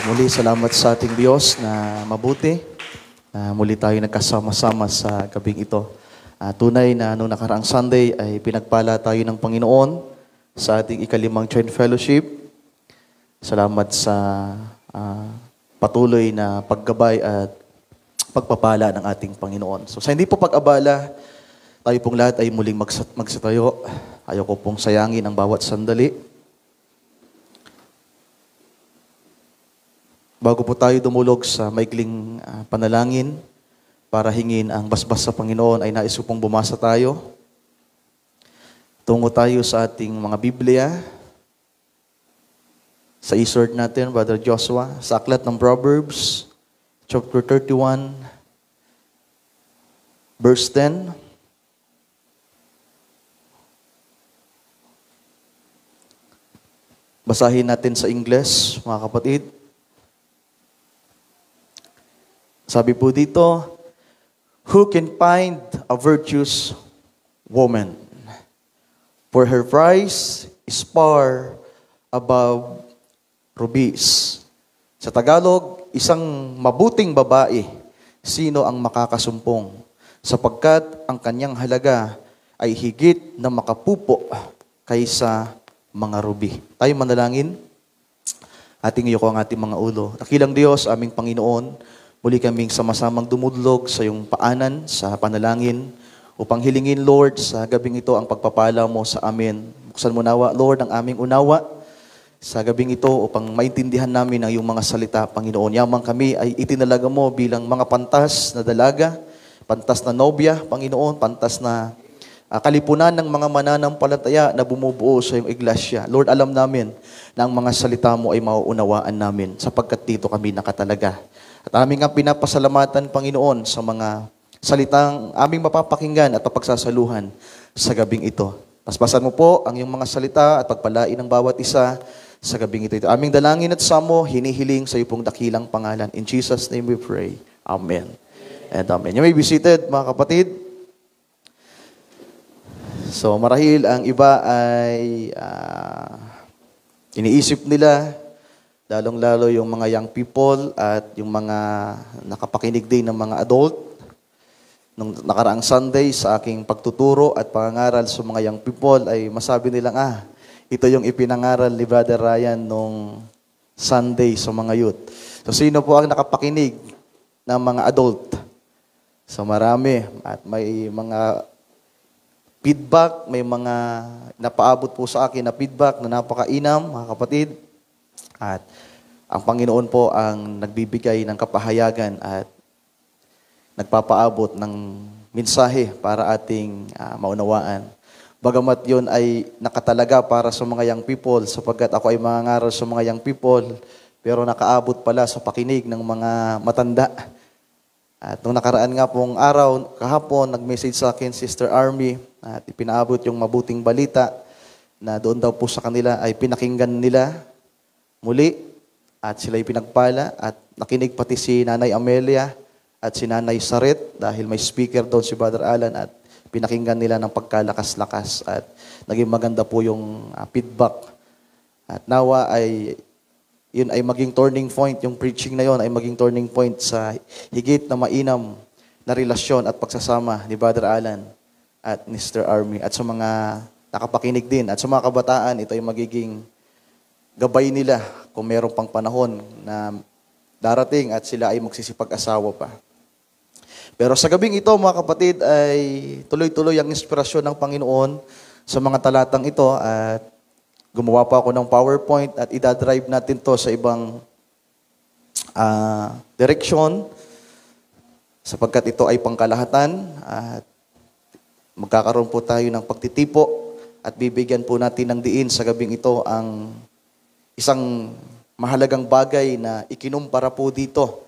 Muli, salamat sa ating Diyos na mabuti. Muli tayo nagkasama-sama sa gabing ito. Tunay na noong nakaraang Sunday ay pinagpala tayo ng Panginoon sa ating ikalimang Joint Fellowship. Salamat sa patuloy na paggabay at pagpapala ng ating Panginoon. So sa hindi po pag-abala, tayo pong lahat ay muling magsitayo. Ayaw ko pong sayangin ang bawat sandali. Bago po tayo dumulog sa maikling panalangin para hingin ang basbas sa Panginoon, ay nais ko pong bumasa tayo. Tungo tayo sa ating mga Biblia. Sa isort natin, Brother Joshua, sa aklat ng Proverbs, chapter 31, verse 10. Basahin natin sa Ingles, mga kapatid. Sabi po dito, who can find a virtuous woman? For her price is far above rubies. Sa Tagalog, isang mabuting babae, sino ang makakasumpong? Sapagkat ang kanyang halaga ay higit na makapupo kaysa mga rubi. Tayo manalangin. Ating iyo ko ang ating mga ulo. Dakilang Diyos, aming Panginoon, muli kaming sama-samang dumudlog sa iyong paanan, sa panalangin, upang hilingin, Lord, sa gabing ito ang pagpapala mo sa amin. Buksan mo nawa, Lord, ang aming unawa sa gabing ito upang maintindihan namin ang iyong mga salita, Panginoon. Yamang kami ay itinalaga mo bilang mga pantas na dalaga, pantas na nobya, Panginoon, pantas na kalipunan ng mga mananampalataya na bumubuo sa iyong iglesia. Lord, alam namin na ang mga salita mo ay mauunawaan namin sapagkat dito kami nakatalaga. At aming ang pinapasalamatan, Panginoon, sa mga salitang aming mapapakinggan at mapagsasaluhan sa gabing ito. Paspasan mo po ang iyong mga salita at pagpalain ng bawat isa sa gabing ito. Aming dalangin at samo, hinihiling sa iyo pong dakilang pangalan. In Jesus' name we pray. Amen. And amen. You may be seated, mga kapatid. So marahil ang iba ay iniisip nila, lalong-lalo yung mga young people at yung mga nakapakinig din ng mga adult. Nung nakaraang Sunday sa aking pagtuturo at pangangaral sa mga young people ay masabi nilang, ito yung ipinangaral ni Brother Ryan nung Sunday sa mga youth. So sino po ang nakapakinig ng mga adult? So marami at may mga feedback, may mga napaabot po sa akin na feedback na napakainam, mga kapatid. At ang Panginoon po ang nagbibigay ng kapahayagan at nagpapaabot ng mensahe para ating maunawaan. Bagamat yun ay nakatalaga para sa mga young people, sapagkat ako ay mangangaral sa mga young people, pero nakaabot pala sa pakinig ng mga matanda. At nung nakaraan nga pong araw, kahapon, nag-message sa akin Sister Army at ipinaabot yung mabuting balita na doon daw po sa kanila ay pinakinggan nila muli at sila'y pinagpala at nakinig pati si Nanay Amelia at si Nanay Saret dahil may speaker doon si Brother Alan at pinakinggan nila ng pagkalakas-lakas at naging maganda po yung feedback. At nawa ay yun ay maging turning point, yung preaching na yun ay maging turning point sa higit na mainam na relasyon at pagsasama ni Brother Alan at Mr. Army at sa mga nakapakinig din at sa mga kabataan, ito ay magiging gabay nila kung mayroong pang panahon na darating at sila ay magsisipag-asawa pa. Pero sa gabing ito, mga kapatid, ay tuloy-tuloy ang inspirasyon ng Panginoon sa mga talatang ito at gumawa pa ako ng PowerPoint at idadrive natin to sa ibang direksyon sapagkat ito ay pangkalahatan at magkakaroon po tayo ng pagtitipo at bibigyan po natin ng diin sa gabing ito ang isang mahalagang bagay na ikinumpara po dito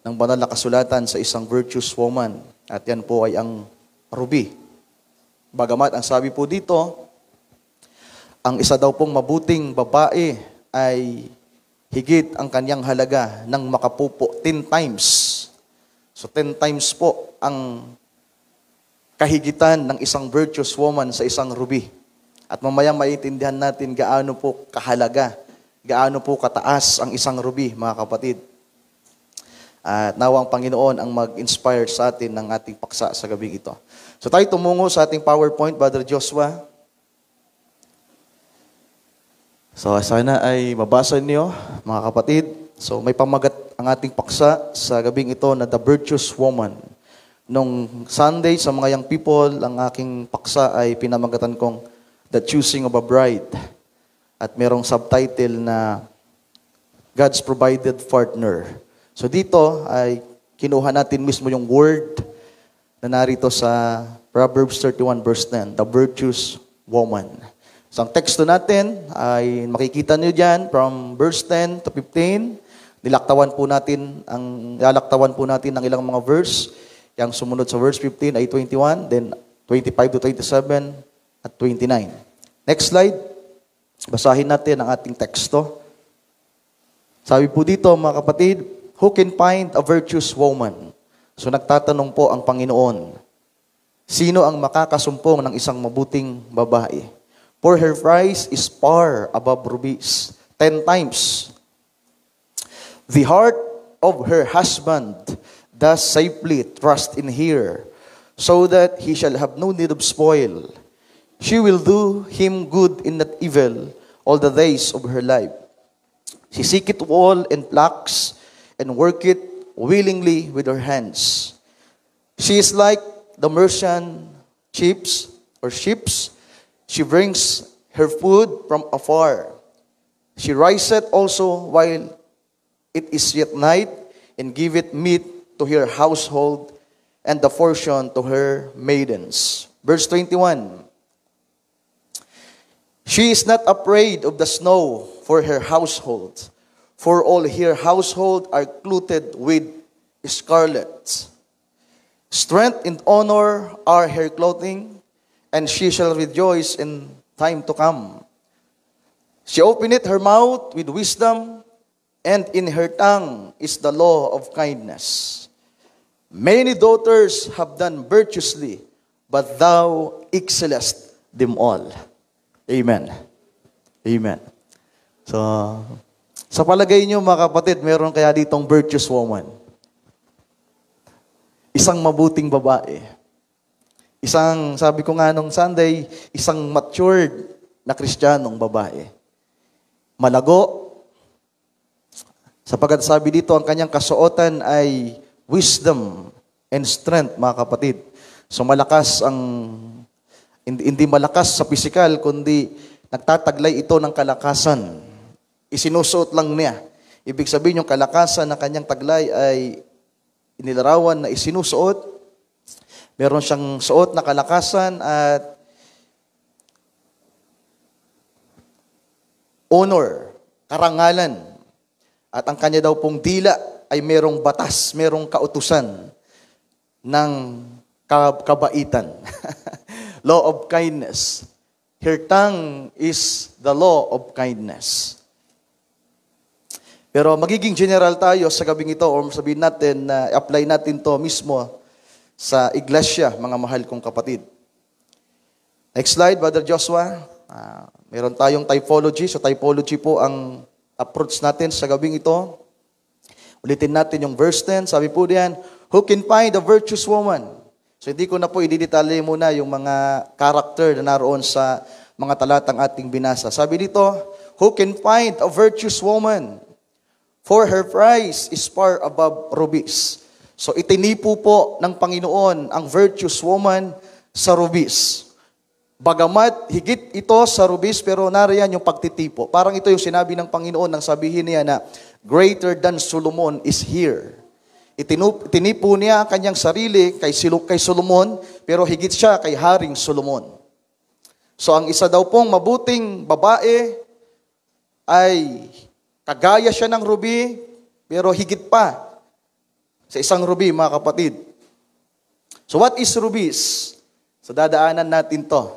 ng banal na kasulatan sa isang virtuous woman. At yan po ay ang ruby. Bagamat ang sabi po dito, ang isa daw pong mabuting babae ay higit ang kanyang halaga ng makapupo 10 times. So 10 times po ang kahigitan ng isang virtuous woman sa isang ruby. At mamaya maiintindihan natin gaano po kahalaga, gaano po kataas ang isang ruby, mga kapatid. At nawa ang Panginoon ang mag-inspire sa atin ng ating paksa sa gabing ito. So tayo tumungo sa ating PowerPoint, Brother Joshua. So sana ay mabasa niyo, mga kapatid. So may pamagat ang ating paksa sa gabing ito na The Virtuous Woman. Nung Sunday sa mga young people, ang aking paksa ay pinamagatan kong The Choosing of a Bride. At merong subtitle na God's Provided Partner. So dito ay kinuha natin mismo yung word na narito sa Proverbs 31 verse 10, the virtuous woman. So ang teksto natin ay makikita niyo diyan from verse 10 to 15. Lalaktawan po natin ng ilang mga verse. Yang sumunod sa verse 15 ay 21, then 25 to 27 at 29. Next slide. Basahin natin ang ating teksto. Sabi po dito, mga kapatid, who can find a virtuous woman? So nagtatanong po ang Panginoon, sino ang makakasumpong ng isang mabuting babae? For her price is far above rubies, 10 times. The heart of her husband does safely trust in her, so that he shall have no need of spoil. She will do him good in not evil all the days of her life. She seeketh wool and flax, and worketh willingly with her hands. She is like the merchant ships. She brings her food from afar. She riseth also while it is yet night, and giveth meat to her household, and the portion to her maidens. Verse 21. She is not afraid of the snow for her household, for all her household are clothed with scarlet. Strength and honor are her clothing, and she shall rejoice in time to come. She openeth her mouth with wisdom, and in her tongue is the law of kindness. Many daughters have done virtuously, but thou excellest them all. Amen. Amen. So, sa palagay niyo mga kapatid, meron kaya ditong virtuous woman? Isang mabuting babae. Isang, sabi ko nga nung Sunday, isang matured na Kristiyanong babae. Malago. Sapagkat sabi dito, ang kanyang kasuotan ay wisdom and strength, mga kapatid. So malakas ang, hindi malakas sa pisikal, kundi nagtataglay ito ng kalakasan. Isinusuot lang niya. Ibig sabihin yung kalakasan na kanyang taglay ay inilarawan na isinusuot. Meron siyang suot na kalakasan at honor, karangalan. At ang kanya daw pong dila ay merong batas, merong kautusan ng kabaitan. Law of kindness. Her tongue is the law of kindness. Pero magiging general tayo sa gabing ito, or sabihin natin na apply natin to mismo sa iglesia, mga mahal kong kapatid. Next slide, Brother Joshua. Meron tayong typology. So typology po ang approach natin sa gabing ito. Ulitin natin yung verse 10. Sabi po diyan, who can find a virtuous woman? So hindi ko na po ididetalye muna yung mga character na naroon sa mga talatang ating binasa. Sabi dito, who can find a virtuous woman? For her price is far above rubies. So itinipo po ng Panginoon ang virtuous woman sa rubies. Bagamat higit ito sa rubies, pero nariyan yung pagtitipo. Parang ito yung sinabi ng Panginoon nang sabihin niya na greater than Solomon is here. Itinipo niya ang kanyang sarili kay Solomon, pero higit siya kay Haring Solomon. So ang isa daw pong mabuting babae ay kagaya siya ng ruby, pero higit pa sa isang ruby, mga kapatid. So what is rubies? So dadaanan natin to.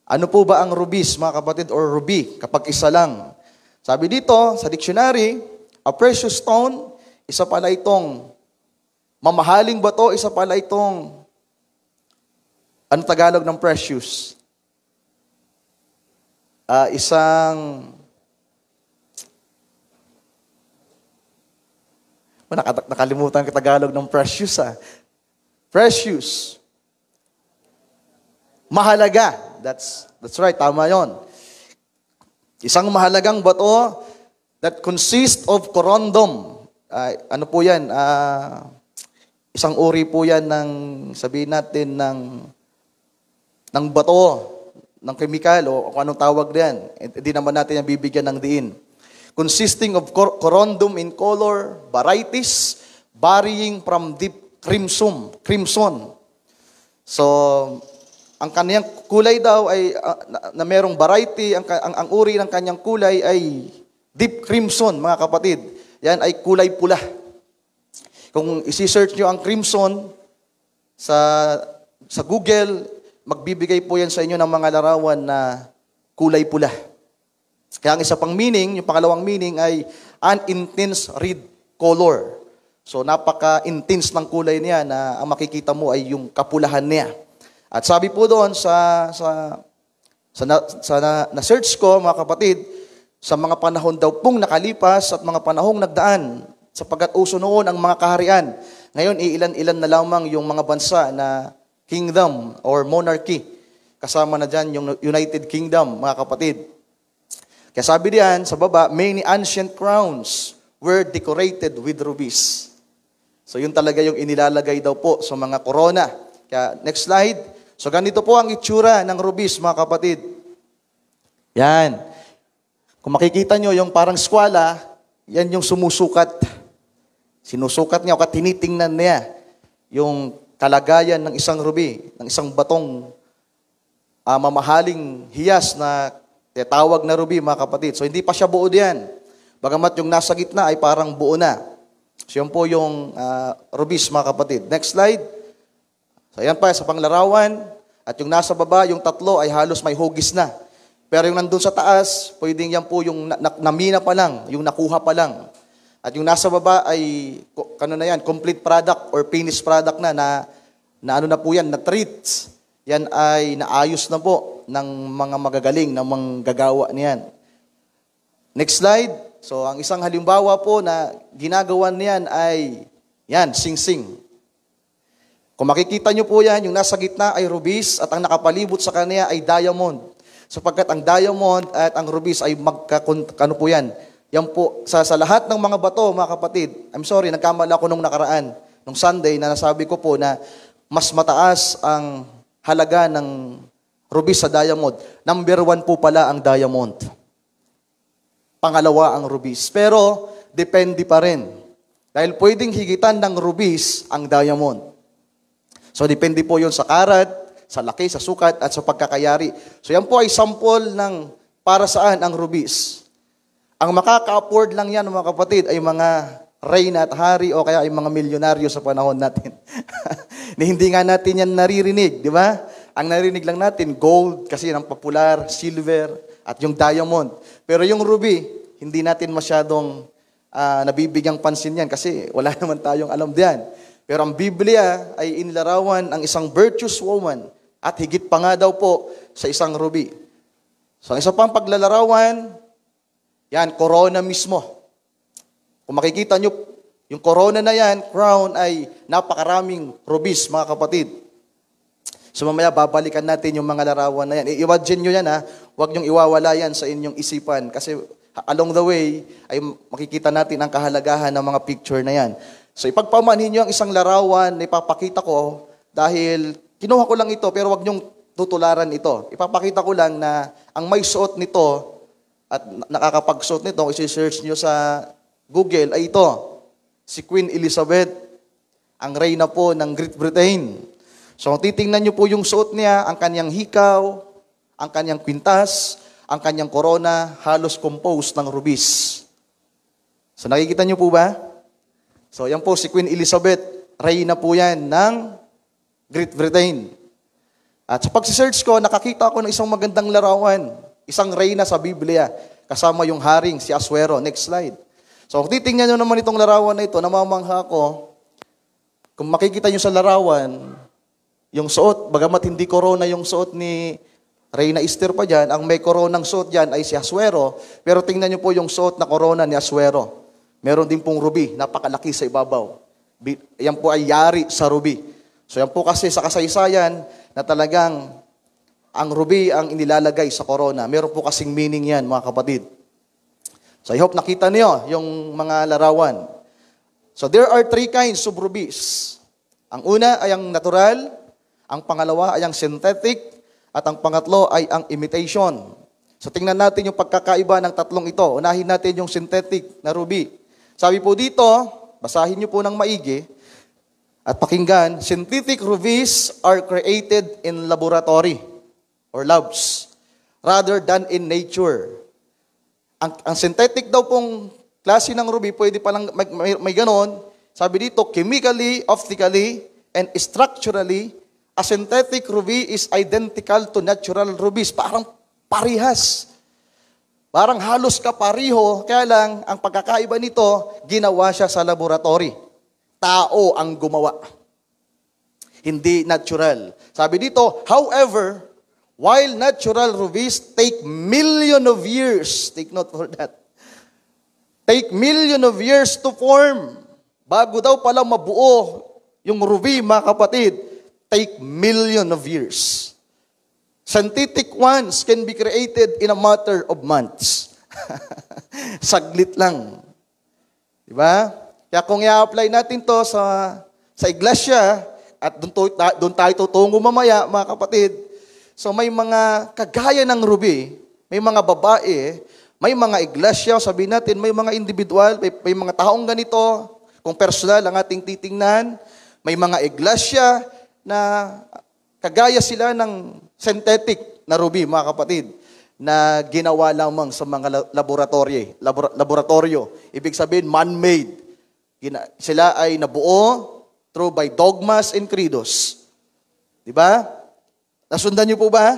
Ano po ba ang rubies, mga kapatid, or ruby, kapag isa lang? Sabi dito, sa dictionary, a precious stone, isa pala itong mamahaling bato, isa pala itong, ano Tagalog ng precious? Isang Nakalimutan ko Tagalog ng precious Precious. Mahalaga. That's right, tama yon. Isang mahalagang bato that consists of corundum. Ano po yan? Isang uri po yan ng, sabihin natin, ng bato, ng kemikal, o kung anong tawag diyan. Hindi naman natin yung bibigyan ng diin. Consisting of corundum in color, varieties, varying from deep crimson. So, ang kanyang kulay daw ay, na merong variety, ang uri ng kanyang kulay ay deep crimson, mga kapatid. Yan ay kulay pula. Kung isi-search nyo ang crimson sa Google, magbibigay po yan sa inyo ng mga larawan na kulay pula. Kaya ang isa pang meaning, yung pangalawang meaning ay an intense red color. So napaka-intense ng kulay niya na ang makikita mo ay yung kapulahan niya. At sabi po doon na-search ko, mga kapatid, sa mga panahon daw pong nakalipas at mga panahong nagdaan, sapagkat uso noon ang mga kaharian. Ngayon, iilan-ilan na lamang yung mga bansa na kingdom or monarchy. Kasama na dyan yung United Kingdom, mga kapatid. Kaya sabi diyan sa baba, many ancient crowns were decorated with rubies. So yun talaga yung inilalagay daw po sa mga corona. Kaya next slide. So ganito po ang itsura ng rubies, mga kapatid. Yan. Kung makikita nyo yung parang skwala, yan yung sumusukat. Sinusukat niya o tinitingnan niya yung kalagayan ng isang ruby, ng isang batong mamahaling hiyas na tawag na ruby, mga kapatid. So hindi pa siya buo diyan. Bagamat yung nasa gitna ay parang buo na. So yan po yung rubies, mga kapatid. Next slide. So yan pa sa panglarawan. At yung nasa baba, yung tatlo ay halos may hugis na. Pero yung nandun sa taas, pwedeng yan po yung namina pa lang, yung nakuha pa lang. At yung nasa baba ay, complete product or finished product na ano na po yan, na treats. Yan ay naayos na po ng mga magagaling, ng mga gagawa niyan. Next slide. So, ang isang halimbawa po na ginagawa niyan ay, yan, sing-sing. Kung makikita nyo po yan, yung nasa gitna ay rubies at ang nakapalibot sa kanya ay diamond. Sapagkat ang diamond at ang rubies ay po yan. Yan po, sa lahat ng mga bato, mga kapatid, I'm sorry, nagkamali ako nung nakaraan, nung Sunday, na nasabi ko po na mas mataas ang halaga ng rubies sa diamond. Number 1 po pala ang diamond. Pangalawa ang rubies. Pero, depende pa rin. Dahil pwedeng higitan ng rubies ang diamond. So, depende po yun sa karat, sa laki, sa sukat, at sa pagkakayari. So, yan po ay sample ng para saan ang rubies. Ang makaka-afford lang yan, mga kapatid, ay mga reyna at hari o kaya ay mga milyonaryo sa panahon natin. Hindi nga natin yan naririnig, di ba? Ang narinig lang natin, gold, kasi yan ang popular, silver, at yung diamond. Pero yung ruby, hindi natin masyadong nabibigyang pansin yan kasi wala naman tayong alam diyan. Pero ang Biblia ay inilarawan ang isang virtuous woman at higit pa nga daw po sa isang ruby. So ang isa pang paglalarawan, yan, corona mismo. Kung makikita nyo, yung corona na yan, crown, ay napakaraming rubies, mga kapatid. So mamaya babalikan natin yung mga larawan na yan. I-imagine nyo yan ha, huwag nyong iwawala yan sa inyong isipan. Kasi along the way, ay makikita natin ang kahalagahan ng mga picture na yan. So ipagpamanhin nyo ang isang larawan na ipapakita ko dahil kinuha ko lang ito pero huwag nyong tutularan ito. Ipapakita ko lang na ang may suot nito at nakakapagsuot nito, kung isi-search nyo sa Google, ay ito, si Queen Elizabeth, ang reyna po ng Great Britain. So titingnan nyo po yung suot niya, ang kanyang hikaw, ang kanyang kwintas, ang kanyang corona, halos composed ng rubies. So nakikita nyo po ba? So yan po si Queen Elizabeth, reyna po yan ng Great Britain. At sa pag-search ko, nakakita ko ng isang magandang larawan, isang reyna sa Biblia, kasama yung haring, si Asuero. Next slide. So kung titingnan nyo naman itong larawan na ito, namamangha ko, kung makikita nyo sa larawan, yung suot, bagamat hindi corona yung suot ni Reyna Esther pa dyan, ang may koronang suot dyan ay si Asuero, pero tingnan nyo po yung suot na corona ni Asuero. Meron din pong ruby, napakalaki sa ibabaw. Yan po ay yari sa ruby. So yan po kasi sa kasaysayan na talagang ang ruby ang inilalagay sa corona. Meron po kasing meaning yan, mga kapatid. So I hope nakita niyo yung mga larawan. So there are 3 kinds of rubies. Ang una ay ang natural, ang pangalawa ay ang synthetic, at ang pangatlo ay ang imitation. So tingnan natin yung pagkakaiba ng tatlong ito. Unahin natin yung synthetic na ruby. Sabi po dito, basahin niyo po ng maigi at pakinggan, synthetic rubies are created in laboratory or labs rather than in nature. Ang synthetic daw pong klase ng ruby, pwede palang may ganon. Sabi dito, chemically, optically, and structurally, a synthetic ruby is identical to natural rubies. Parang parihas. Parang halos kapariho, kaya lang, ang pagkakaiba nito, ginawa siya sa laboratory. Tao ang gumawa. Hindi natural. Sabi dito, however, while natural rubies take million of years, take note for that, take million of years to form. Bago daw pala mabuo yung ruby, mga kapatid, take million of years. Synthetic ones can be created in a matter of months. Saglit lang. Diba? Kaya kung i-apply natin to sa iglesia, at doon tayo tutungo mamaya, mga kapatid, so may mga kagaya ng ruby, may mga babae, may mga iglesia, sabihin natin, may mga individual, may mga taong ganito, kung personal ang ating titingnan, may mga iglesia na kagaya sila ng synthetic na ruby, mga kapatid, na ginawa lamang sa mga laboratorio. Ibig sabihin, man-made. Sila ay nabuo through by dogmas and credos. Diba? Nasundan niyo po ba?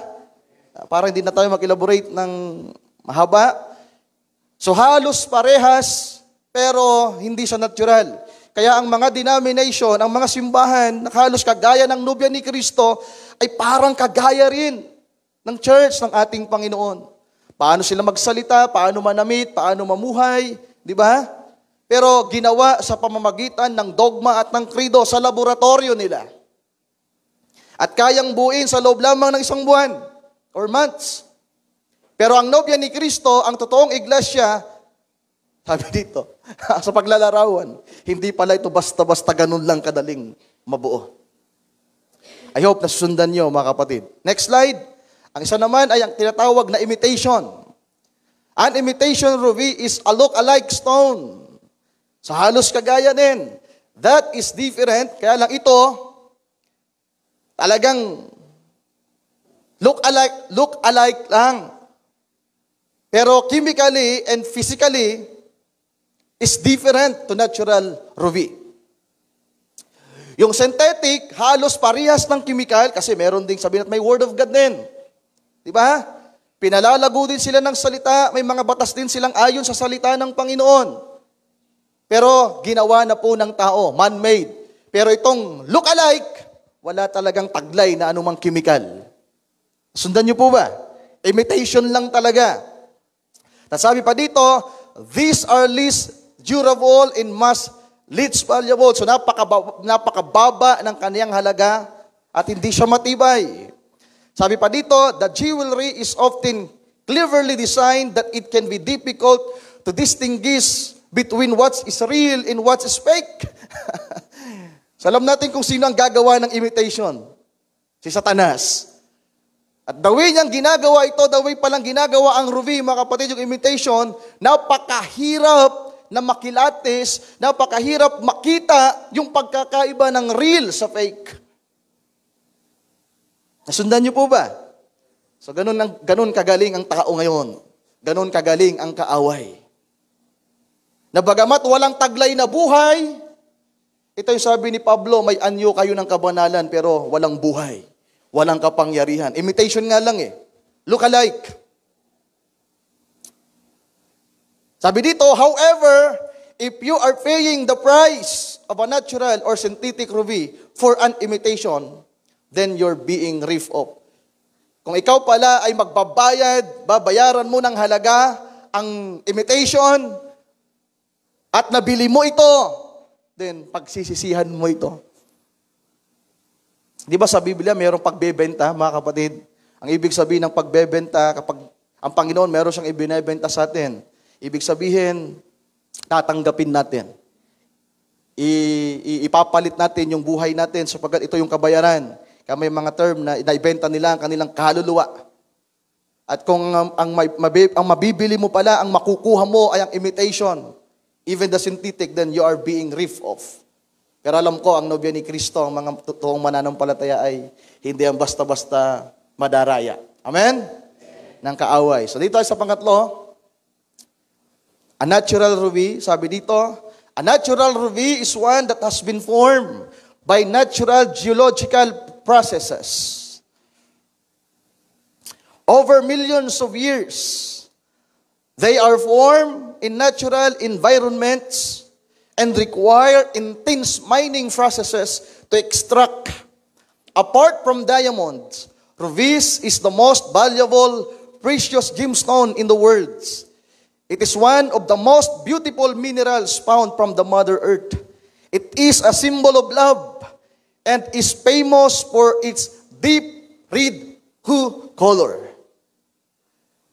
Para hindi na tayo mag-elaborate ng mahaba. So halos parehas, pero hindi siya natural. Kaya ang mga denomination, ang mga simbahan, na halos kagaya ng nobya ni Kristo, ay parang kagaya rin ng church ng ating Panginoon. Paano sila magsalita, paano manamit, paano mamuhay, di ba? Pero ginawa sa pamamagitan ng dogma at ng credo sa laboratorio nila. At kayang buuin sa loob lamang ng 1 buwan or months. Pero ang nobya ni Kristo, ang totoong iglesia, sabi dito, sa paglalarawan, hindi pala ito basta-basta ganun lang kadaling mabuo. I hope nasusundan nyo, mga kapatid. Next slide. Ang isa naman ay ang tinatawag na imitation. An imitation ruby is a look-alike stone. So halos kagaya din. That is different. Kaya lang ito, talagang look-alike lang. Pero chemically and physically is different to natural ruby. Yung synthetic, halos parehas ng chemical kasi meron ding sabihin at may word of God din. Diba? Pinalalago din sila ng salita, may mga batas din silang ayon sa salita ng Panginoon. Pero ginawa na po ng tao, man-made. Pero itong look-alike, wala talagang taglay na anumang chemical. Sundan niyo po ba? Imitation lang talaga. Sabi pa dito, these are least durable and least valuable. So napakababa ng kaniyang halaga at hindi siya matibay. Sabi pa dito, the jewelry is often cleverly designed that it can be difficult to distinguish between what is real and what is fake. So alam natin kung sino ang gagawa ng imitation. Si Satanas. At the way niyang ginagawa ito, the way palang ginagawa ang ruby, mga kapatid, yung imitation, napakahirap na makilatis, napakahirap makita yung pagkakaiba ng real sa fake. Nasundan niyo po ba? So ganun kagaling ang tao ngayon. Ganun kagaling ang kaaway. Na bagamat walang taglay na buhay, ito yung sabi ni Pablo, may anyo kayo ng kabanalan pero walang buhay. Walang kapangyarihan. Imitation nga lang eh. Look alike. Sabi dito, however, if you are paying the price of a natural or synthetic ruby for an imitation, then you're being ripped off. Kung ikaw pala ay magbabayad, babayaran mo ng halaga ang imitation, at nabili mo ito, then pagsisisihan mo ito. Di ba sa Biblia mayroong pagbebenta, mga kapatid? Ang ibig sabihin ng pagbebenta, kapag ang Panginoon meron siyang ibinebenta sa atin, ibig sabihin, tatanggapin natin. Ipapalit natin yung buhay natin sapagkat ito yung kabayaran. Kaya may mga term na inaibenta nila ang kanilang kaluluwa. At kung ang mabibili mo pala, ang makukuha mo ay ang imitation, even the synthetic, then you are being ripped off. Pero alam ko, ang nobya ni Kristo, ang mga totoong mananampalataya ay hindi ang basta-basta madaraya. Amen? Ng kaaway. So dito ay sa pangatlo, a natural ruby, sabi dito, a natural ruby is one that has been formed by natural geological processes. Over millions of years, they are formed in natural environments and require intense mining processes to extract. Apart from diamonds, rubies is the most valuable precious gemstone in the world. It is one of the most beautiful minerals found from the Mother Earth. It is a symbol of love and is famous for its deep red hue color.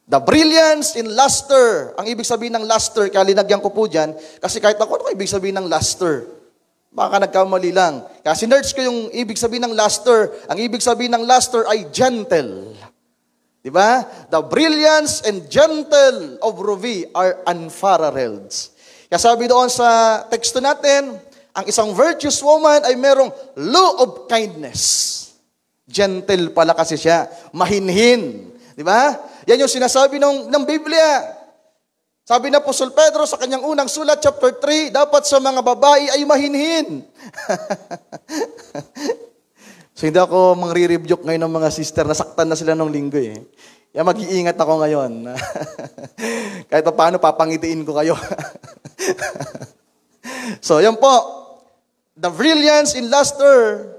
The brilliance in luster. Ang ibig sabihin ng luster, kaya linagyan ko po dyan, kasi kahit ako, ano ibig sabihin ng luster? Baka nagkamali lang. Kasi search ko yung ibig sabihin ng luster. Ang ibig sabihin ng luster ay gentle. Diba? The brilliance and gentle of ruby are unparalleled. Kaya sabi doon sa teksto natin, ang isang virtuous woman ay merong law of kindness. Gentle pala kasi siya. Mahinhin. Diba? Yan yung sinasabi ng Biblia. Sabi na Apostol Pedro sa kanyang unang sulat, chapter 3, dapat sa mga babae ay mahinhin. So hindi ako mangre-rebuke ngayon ng mga sister, nasaktan na sila nung linggo eh. Kaya mag-iingat ako ngayon. Kahit paano papangitiin ko kayo. So yan po, the brilliance in luster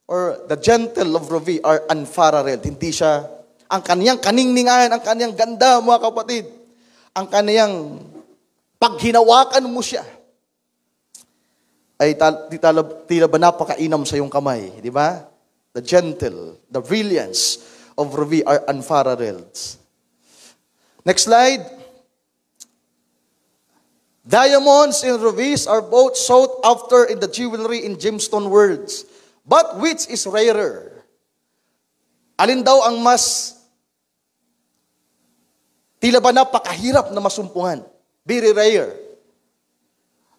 or the gentle of ruby are unparalleled. Hindi siya ang kaniyang kaningningan, ang kaniyang ganda, mga kapatid, ang kaniyang paghinawakan mo siya, ay tila ba napakainam sa iyong kamay, di ba? The gentle, the brilliance of ruby are unparalleled. Next slide. Diamonds and rubies are both sought after in the jewelry and gemstone worlds. But which is rarer? Alin daw ang mas tila ba napakahirap na masumpungan? Very rare.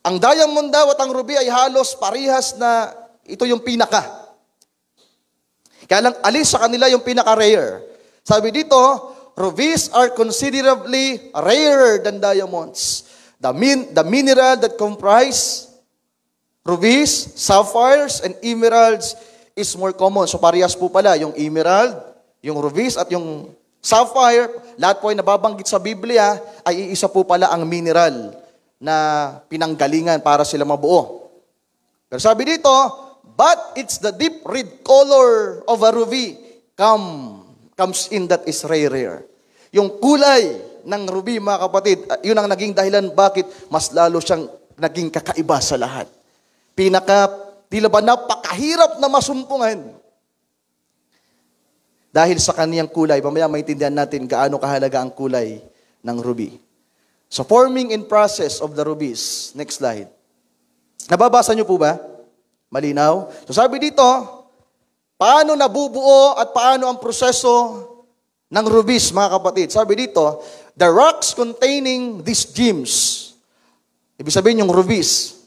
Ang diamond daw at ang ruby ay halos parihas na ito yung pinaka. Kaya lang alis sa kanila yung pinaka-rare. Sabi dito, rubies are considerably rarer than diamonds. The mineral that comprise rubies, sapphires, and emeralds is more common. So parehas po pala, yung emerald, yung rubies, at yung sapphire, lahat po ay nababanggit sa Biblia, ay iisa po pala ang mineral na pinanggalingan para sila mabuo. Pero sabi dito, but it's the deep red color of a ruby comes in that is rare. Yung kulay ng ruby, mga kapatid, yun ang naging dahilan bakit mas lalo siyang naging kakaiba sa lahat. Tila ba napakahirap na masumpungan. Dahil sa kaniyang kulay, mamaya maintindihan natin gaano kahalaga ang kulay ng ruby. So forming in process of the rubies. Next slide. Nababasa niyo po ba? Malinaw? So sabi dito, paano nabubuo at paano ang proseso ng rubies, mga kapatid? Sabi dito, the rocks containing these gems, ibig sabihin yung rubies,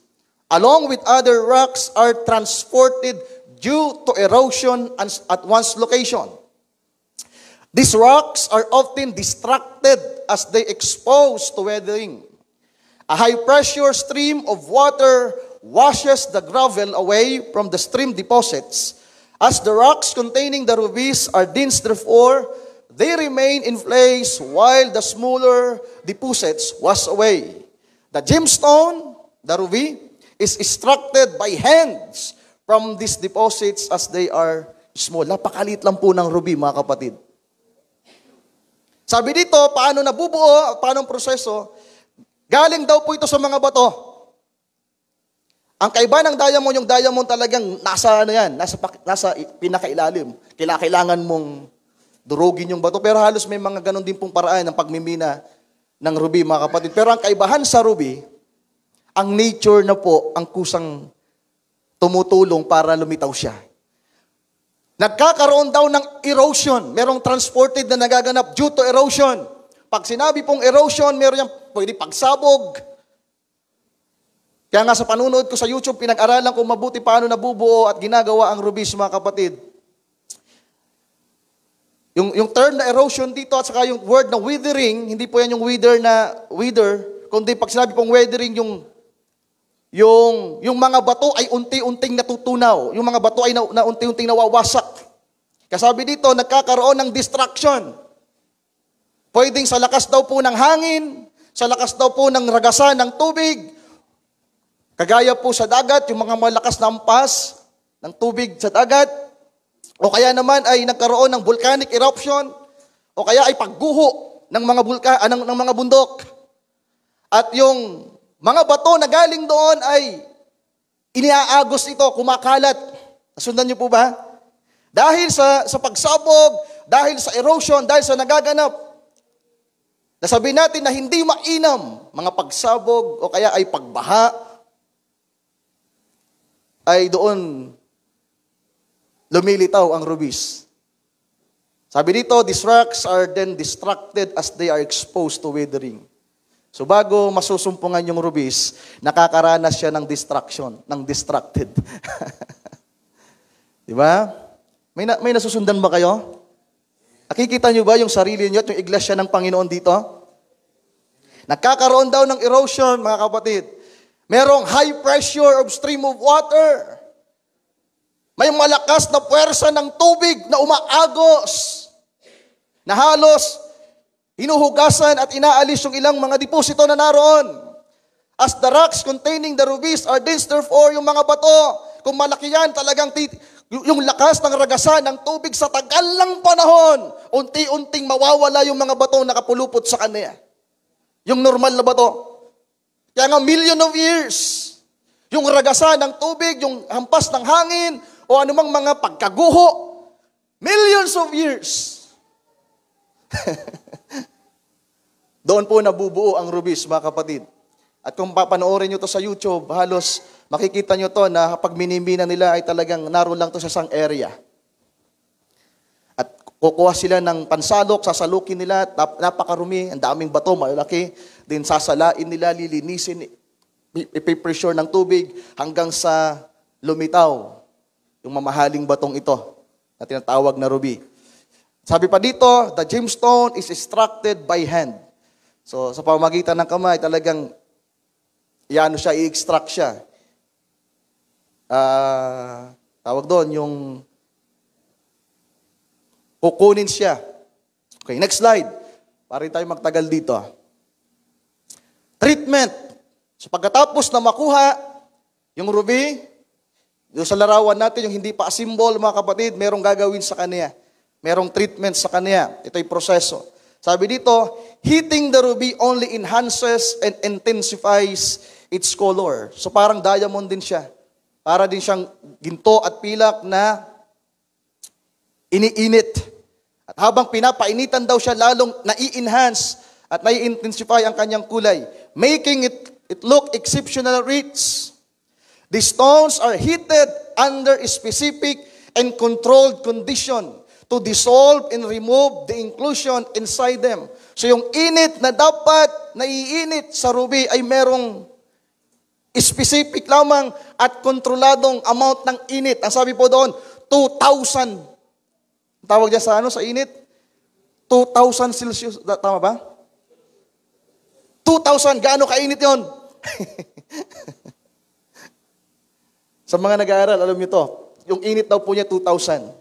along with other rocks are transported due to erosion at one's location. These rocks are often distracted as they expose to weathering. A high-pressure stream of water washes the gravel away from the stream deposits. As the rocks containing the rubies are dense, therefore, they remain in place while the smaller deposits wash away. The gemstone, the ruby, is extracted by hands from these deposits as they are small. Napakalit lang po ng ruby, mga kapatid. Sabi dito, paano nabubuo, paano ang proseso? Galing daw po ito sa mga bato. Ang kaiba ng diamond, yung diamond talagang nasa ano yan, nasa pinakailalim. Kailangan mong durugin yung bato. Pero halos may mga ganun din pong paraan ng pagmimina ng ruby, mga kapatid. Pero ang kaibahan sa ruby, ang nature na po ang kusang tumutulong para lumitaw siya. Nagkakaroon daw ng erosion. Merong transported na nagaganap due to erosion. Pag sinabi pong erosion, meron yung pwede pagsabog. Kaya nga sa panunood ko sa YouTube, pinag-aralan ko mabuti paano nabubuo at ginagawa ang rubis, mga kapatid. Yung term na erosion dito at saka yung word na withering, hindi po yan yung wither, kundi pag sinabi pong withering, yung mga bato ay unti-unting natutunaw. Yung mga bato ay na unti-unting nawawasak. Kasabi dito, nagkakaroon ng distraction. Pwedeng sa lakas daw po ng hangin, sa lakas daw po ng ragasan ng tubig, kagaya po sa dagat, yung mga malakas na ampas ng tubig sa dagat, o kaya naman ay nagkaroon ng volcanic eruption, o kaya ay pagguho ng mga ng mga bundok. At yung mga bato na galing doon ay iniaagos ito, kumakalat. Nasundan niyo po ba? Dahil sa pagsabog, dahil sa erosion, dahil sa nagaganap, nasabi natin na hindi mainam mga pagsabog o kaya ay pagbaha, ay doon lumilitaw ang rubis. Sabi dito, these rocks are then distracted as they are exposed to withering. So bago masusumpungan yung rubis, nakakaranas siya ng distraction, ng distracted. Di ba? May nasusundan ba kayo? Nakikita nyo ba yung sarili nyo at yung iglesia ng Panginoon dito? Nagkakaroon daw ng erosion, mga kapatid. Merong high pressure of stream of water. May malakas na puwersa ng tubig na umaagos. Na halos hinuhugasan at inaalis yung ilang mga deposito na naroon. As the rocks containing the rubies are dense, therefore yung mga bato, kung malaki yan, talagang yung lakas ng ragasan ng tubig sa tagal ng panahon, unti-unting mawawala yung mga bato na nakapulupot sa kanya. Yung normal na bato. Kaya nga million of years, yung ragasan ng tubig, yung hampas ng hangin, o anumang mga pagkaguho, millions of years. Doon po nabubuo ang rubis, mga kapatid. At kung papanoorin nyo to sa YouTube, halos makikita nyo to na pag minimina nila ay talagang naroon lang to sa isang area. At kukuha sila ng pansalok, sasalukin nila, napakarumi, ang daming bato, malaki. Then sasalain nila, lilinisin, ipipressure ng tubig hanggang sa lumitaw yung mamahaling batong ito na tinatawag na ruby. Sabi pa dito, the gemstone is extracted by hand. So, sa pamamagitan ng kamay, talagang i-extract siya. Tawag doon, yung kukunin siya. Okay, next slide. Para tayo magtagal dito. Treatment. So, pagkatapos na makuha yung ruby, yung sa larawan natin, yung hindi pa symbol, mga kapatid, merong gagawin sa kanya. Merong treatment sa kanya. Ito'y proseso. Sabi dito, heating the ruby only enhances and intensifies its color. So parang diamond din siya. Para din siyang ginto at pilak na iniinit. At habang pinapainitan daw siya, lalong nai-enhance at nai-intensify ang kanyang kulay, making it look exceptional rich. The stones are heated under a specific and controlled condition to dissolve and remove the inclusion inside them. So yung init na dapat naiinit sa ruby ay merong specific lamang at kontroladong amount ng init. Ang sabi po doon, 2,000. Tawag niya sa sa init? 2,000 Celsius. Tama ba? 2,000. Gaano kainit yon? Sa mga nag-aaral, alam niyo to, yung init daw po niya 2,000.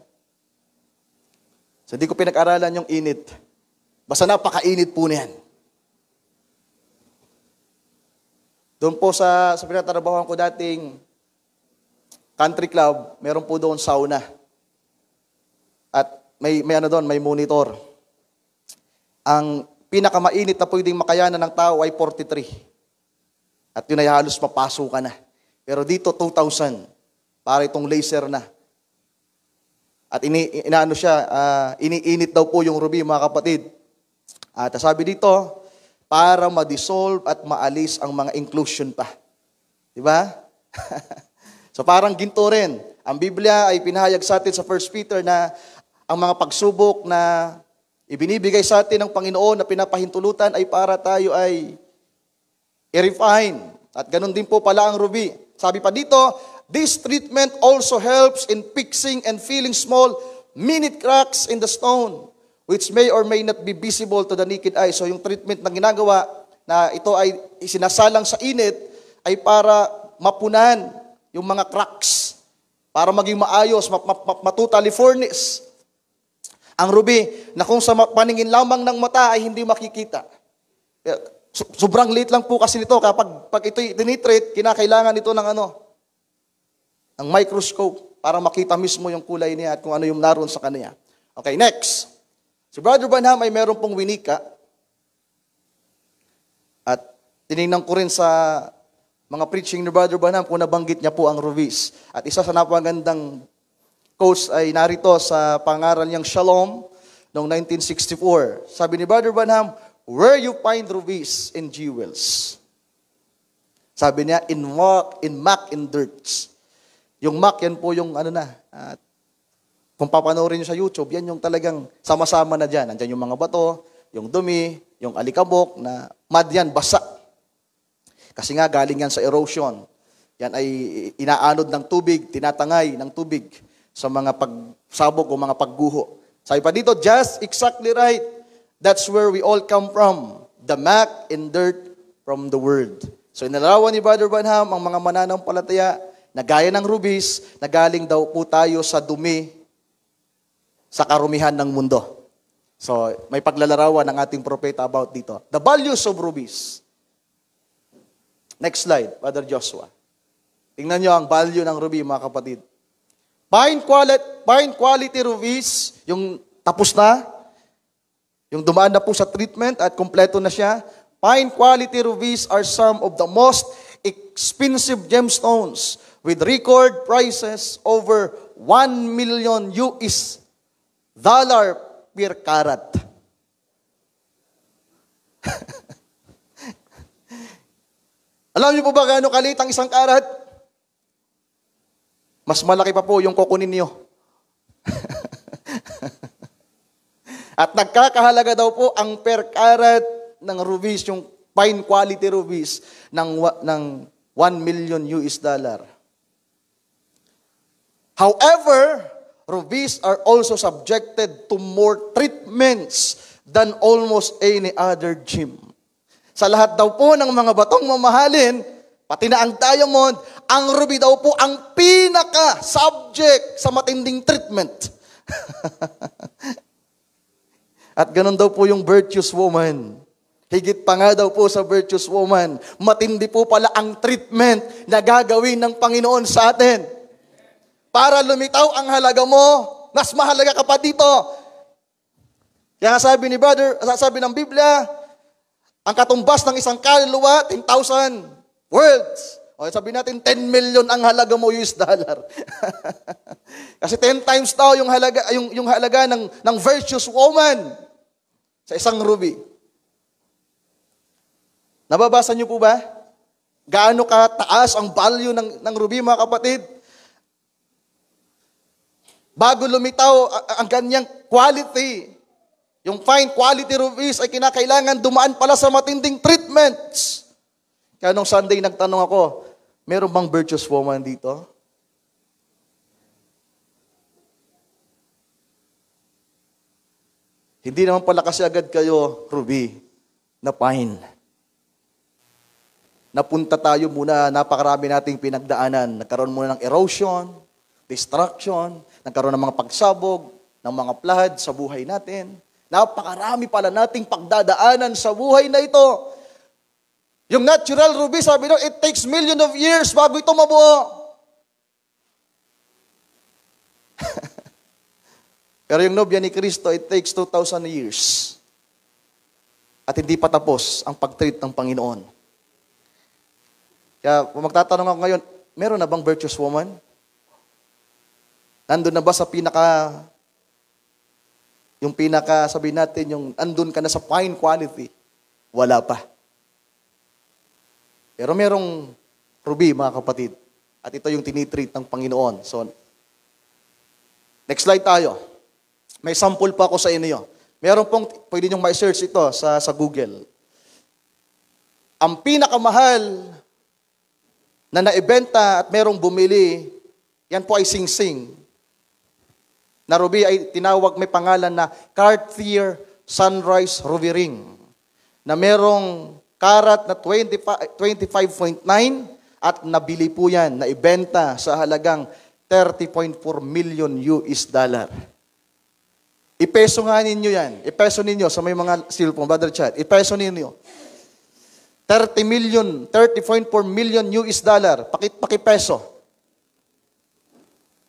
So, hindi ko pinag-aralan yung init. Basta napakainit po niyan. Doon po sa pinatarabahoan ko dating country club, meron po doon sauna. At may doon, may monitor. Ang pinakamainit na pwedeng makayanan ng tao ay 43. At yun ay halos mapasukan na. Pero dito, 2,000. Para itong laser na. At iniinit daw po yung ruby, mga kapatid. At sabi dito, para ma-dissolve at maalis ang mga inclusion pa. Diba? So parang ginto rin. Ang Biblia ay pinahayag sa atin sa 1 Peter na ang mga pagsubok na ibinibigay sa atin ng Panginoon na pinapahintulutan ay para tayo ay i-refine. At ganun din po pala ang ruby. Sabi pa dito, this treatment also helps in fixing and filling small, minute cracks in the stone, which may or may not be visible to the naked eye. So yung treatment na ginagawa na ito ay isinasalang sa init ay para mapunan yung mga cracks, para maging maayos, matutally furnish. Ang ruby, na kung sa paningin lamang ng mata ay hindi makikita. Sobrang liit lang po kasi nito. Pag ito'y tinitreat, kinakailangan ito ng ng microscope para makita mismo yung kulay niya at kung ano yung naroon sa kanya. Okay, next. Si Brother Branham ay meron pong winika. At tinignan ko rin sa mga preaching ni Brother Branham kung nabanggit niya po ang rubies. At isa sa napagandang quotes ay narito sa pangaral niyang Shalom noong 1964. Sabi ni Brother Branham, where you find rubies and jewels. Sabi niya, in muck and dirt. Yung muck, yan po yung kung papanoorin niyo sa YouTube, yan yung talagang sama-sama na dyan. Nandiyan yung mga bato, yung dumi, yung alikabok, na mud yan, basa. Kasi nga, galing yan sa erosion. Yan ay inaanod ng tubig, tinatangay ng tubig sa mga pagsabog o mga pagguho. Sabi pa dito, just exactly right. That's where we all come from. The muck and dirt from the world. So inilarawan ni Brother Branham ang mga mananampalataya na gaya ng rubies, na galing daw po tayo sa dumi, sa karumihan ng mundo. So may paglalarawan ng ating propeta about dito. The values of rubies. Next slide, Brother Joshua. Tingnan nyo ang value ng ruby, mga kapatid. Fine quality rubies, yung tapos na, yung dumaan na po sa treatment at kompleto na siya. Fine quality rubies are some of the most expensive gemstones with record prices over 1 million US dollar per carat. Alam niyo po ba gaano kaliit ang isang karat? Mas malaki pa po yung kukunin niyo. At nagkakahalaga daw po ang per carat ng rubies, yung fine quality rubies, ng 1 million US dollar. However, rubies are also subjected to more treatments than almost any other gem. Sa lahat daw po ng mga batong mamahalin, pati na ang diamond, ang ruby daw po ang pinaka-subject sa matinding treatment. At ganun daw po yung virtuous woman. Higit pa nga daw po sa virtuous woman, matindi po pala ang treatment na gagawin ng Panginoon sa atin. Para lumitaw ang halaga mo, mas mahalaga ka pa dito. Kaya sabi ng Biblia, ang katumbas ng isang kaluluwa, 10,000 words. O sabi natin, 10 million ang halaga mo US dollar. Kasi 10 times daw yung halaga ng virtuous woman sa isang ruby. Nababasa niyo po ba? Gaano kataas ang value ng ruby, mga kapatid? Bago lumitaw ang ganyang quality, yung fine quality rubies ay kinakailangan dumaan pala sa matinding treatments. Kaya nung Sunday nagtanong ako, meron bang virtuous woman dito? Hindi naman pala kasi agad kayo, ruby, na fine. Napunta tayo muna, napakarami nating pinagdaanan. Nagkaroon muna ng erosion, destruction, nagkaroon ng mga pagsabog, ng mga flood sa buhay natin. Napakarami pala nating pagdadaanan sa buhay na ito. Yung natural ruby, sabi nyo, it takes million of years bago ito mabuo. Pero yung nobya ni Kristo, it takes 2,000 years. At hindi pa tapos ang pag-treat ng Panginoon. Kaya kung magtatanong ako ngayon, meron na bang virtuous woman? Nandun na ba sa sabihin natin, yung andun ka na sa fine quality? Wala pa. Pero merong ruby, mga kapatid. At ito yung tinitreat ng Panginoon. So, next slide tayo. May sample pa ako sa inyo. Meron pong, pwede nyo ma-search ito sa Google. Ang pinakamahal na naibenta at merong bumili, yan po ay sing-sing. Na ruby ay tinawag, may pangalan na Cartier Sunrise Ruby Ring. Na merong karat na 25.9 at nabili po yan, naibenta sa halagang 30.4 million US dollar. Ipeso nga ninyo yan. Ipeso ninyo sa may mga cellphone, Brother Chad. Ipeso ninyo. 30.4 million US dollar. Pakipeso.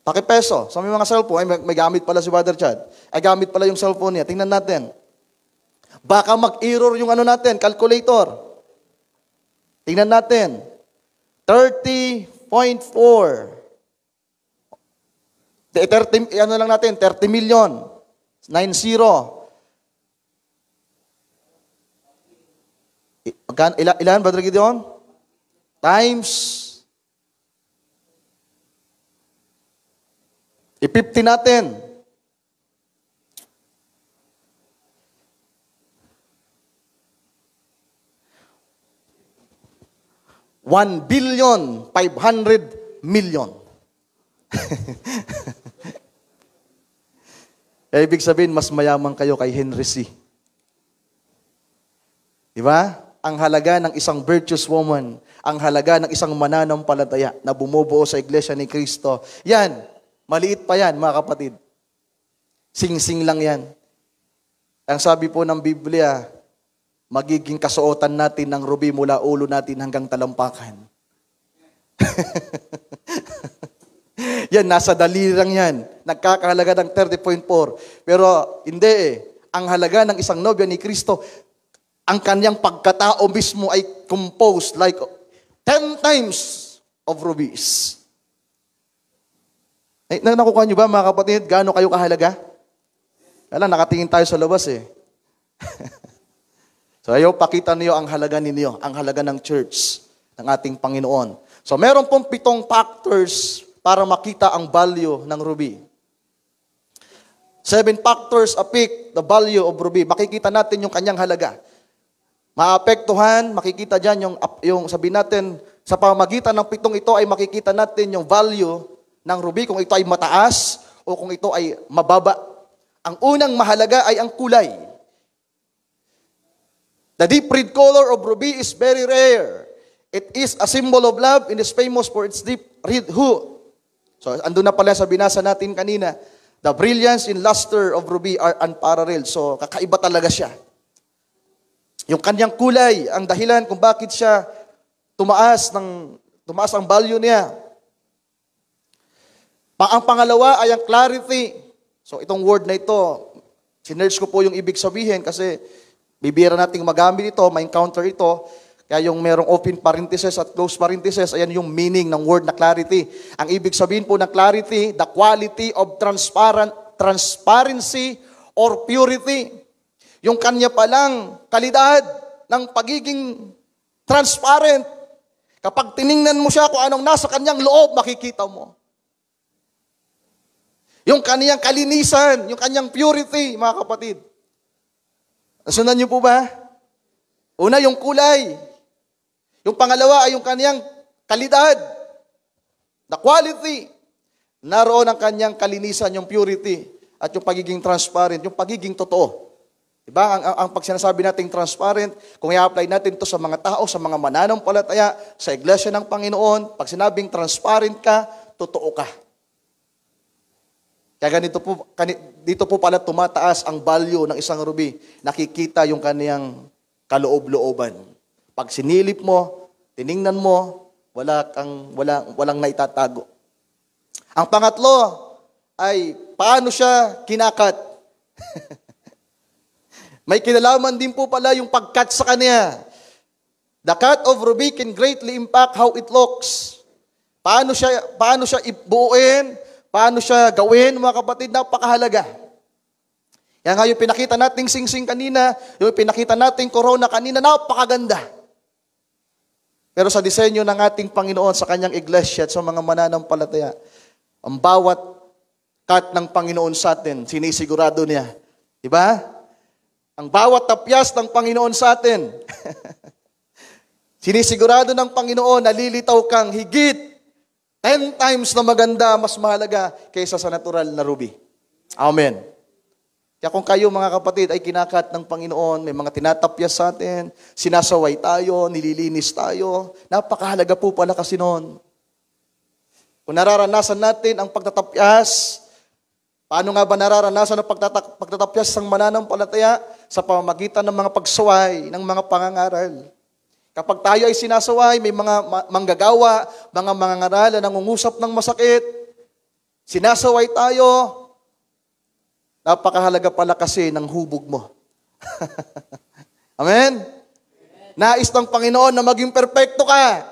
Pakipeso. Sa may mga cellphone, ay may gamit pala si Brother Chad. Ay gamit pala yung cellphone niya. Tingnan natin. Baka mag-error yung natin, calculator. Tingnan natin. 30.4. 30 million. 90. Ilan, Brother Gideon? Times. I-50 natin. $1,500,000,000. Ibig sabihin, mas mayaman kayo kay Henry C. Diba? Ang halaga ng isang virtuous woman, ang halaga ng isang mananampalataya na bumubuo sa Iglesia ni Cristo, yan, maliit pa yan, mga kapatid. Sing-sing lang yan. Ang sabi po ng Biblia, magiging kasuotan natin ng ruby mula ulo natin hanggang talampakan. Yan, nasa daliri lang yan. Nagkakahalaga ng 30.4. Pero hindi eh. Ang halaga ng isang nobya ni Kristo, ang kanyang pagkatao mismo ay composed like 10 times of rubies. Nakukuha nyo ba, mga kapatid? Gaano kayo kahalaga? Wala, nakatingin tayo sa labas eh. So ayaw, pakita niyo ang halaga ninyo, ang halaga ng church, ng ating Panginoon. So meron pong 7 factors para makita ang value ng ruby. 7 factors affect the value of ruby. Makikita natin yung kanyang halaga. Maapektuhan, makikita dyan yung sabihin natin, sa pamamagitan ng 7 ito ay makikita natin yung value ng ruby, kung ito ay mataas o kung ito ay mababa. Ang unang mahalaga ay ang kulay. The deep red color of ruby is very rare. It is a symbol of love and is famous for its deep red hue. So, andun na pala sa binasa natin kanina, the brilliance and luster of ruby are unparalleled. So, kakaiba talaga siya. Yung kanyang kulay, ang dahilan kung bakit siya tumaas ang value niya. Ang pangalawa ay ang clarity. So, itong word na ito, sinerge ko po yung ibig sabihin kasi bibira nating magamit ito, ma-encounter ito. Kaya yung merong open parenthesis at close parenthesis, ayan yung meaning ng word na clarity. Ang ibig sabihin po ng clarity, the quality of transparency or purity. Yung kanya palang kalidad ng pagiging transparent. Kapag tiningnan mo siya kung anong nasa kanyang loob, makikita mo. Yung kanyang kalinisan, yung kanyang purity, mga kapatid. Nasundan niyo po ba? Una, yung kulay. Yung pangalawa ay yung kanyang kalidad. The quality. Naroon ang kanyang kalinisan, yung purity, at yung pagiging transparent, yung pagiging totoo. Diba? Ang pag sinasabi nating transparent, kung i-apply natin to sa mga tao, sa mga mananampalataya, sa iglesia ng Panginoon, pag sinabing transparent ka, totoo ka. Kaya dito po pala tumataas ang value ng isang ruby. Nakikita yung kaniyang kaloob-looban. Pag sinilip mo, tiningnan mo, walang naitatago. Ang pangatlo ay paano siya kinakat. May kinalaman din po pala yung pagkat sa kanya. The cut of ruby can greatly impact how it looks. Paano siya ibuuin, paano siya gawin, mga kapatid, napakahalaga. Yan nga yung pinakita nating singsing kanina, yung pinakita nating corona kanina, napakaganda. Pero sa disenyo ng ating Panginoon sa kanyang iglesia at sa mga mananampalataya, ang bawat cut ng Panginoon sa atin, sinisigurado niya. Diba? Ang bawat tapyas ng Panginoon sa atin, sinisigurado ng Panginoon, nalilitaw kang higit 10 times na maganda, mas mahalaga kaysa sa natural na ruby. Amen. Kaya kung kayo mga kapatid ay kinakat ng Panginoon, may mga tinatapyas sa atin, sinasaway tayo, nililinis tayo, napakahalaga po pala kasi noon. Kung nararanasan natin ang pagtatapyas, paano nga ba nararanasan ang pagtatapyas ng mananampalataya? Sa pamamagitan ng mga pagsaway, ng mga pangangaral. Kapag tayo ay sinasaway, may mga manggagawa, mga mangangaral na nangungusap ng masakit, sinasaway tayo, napakahalaga pala kasi ng hubog mo. Amen? Nais ng Panginoon na maging perpekto ka.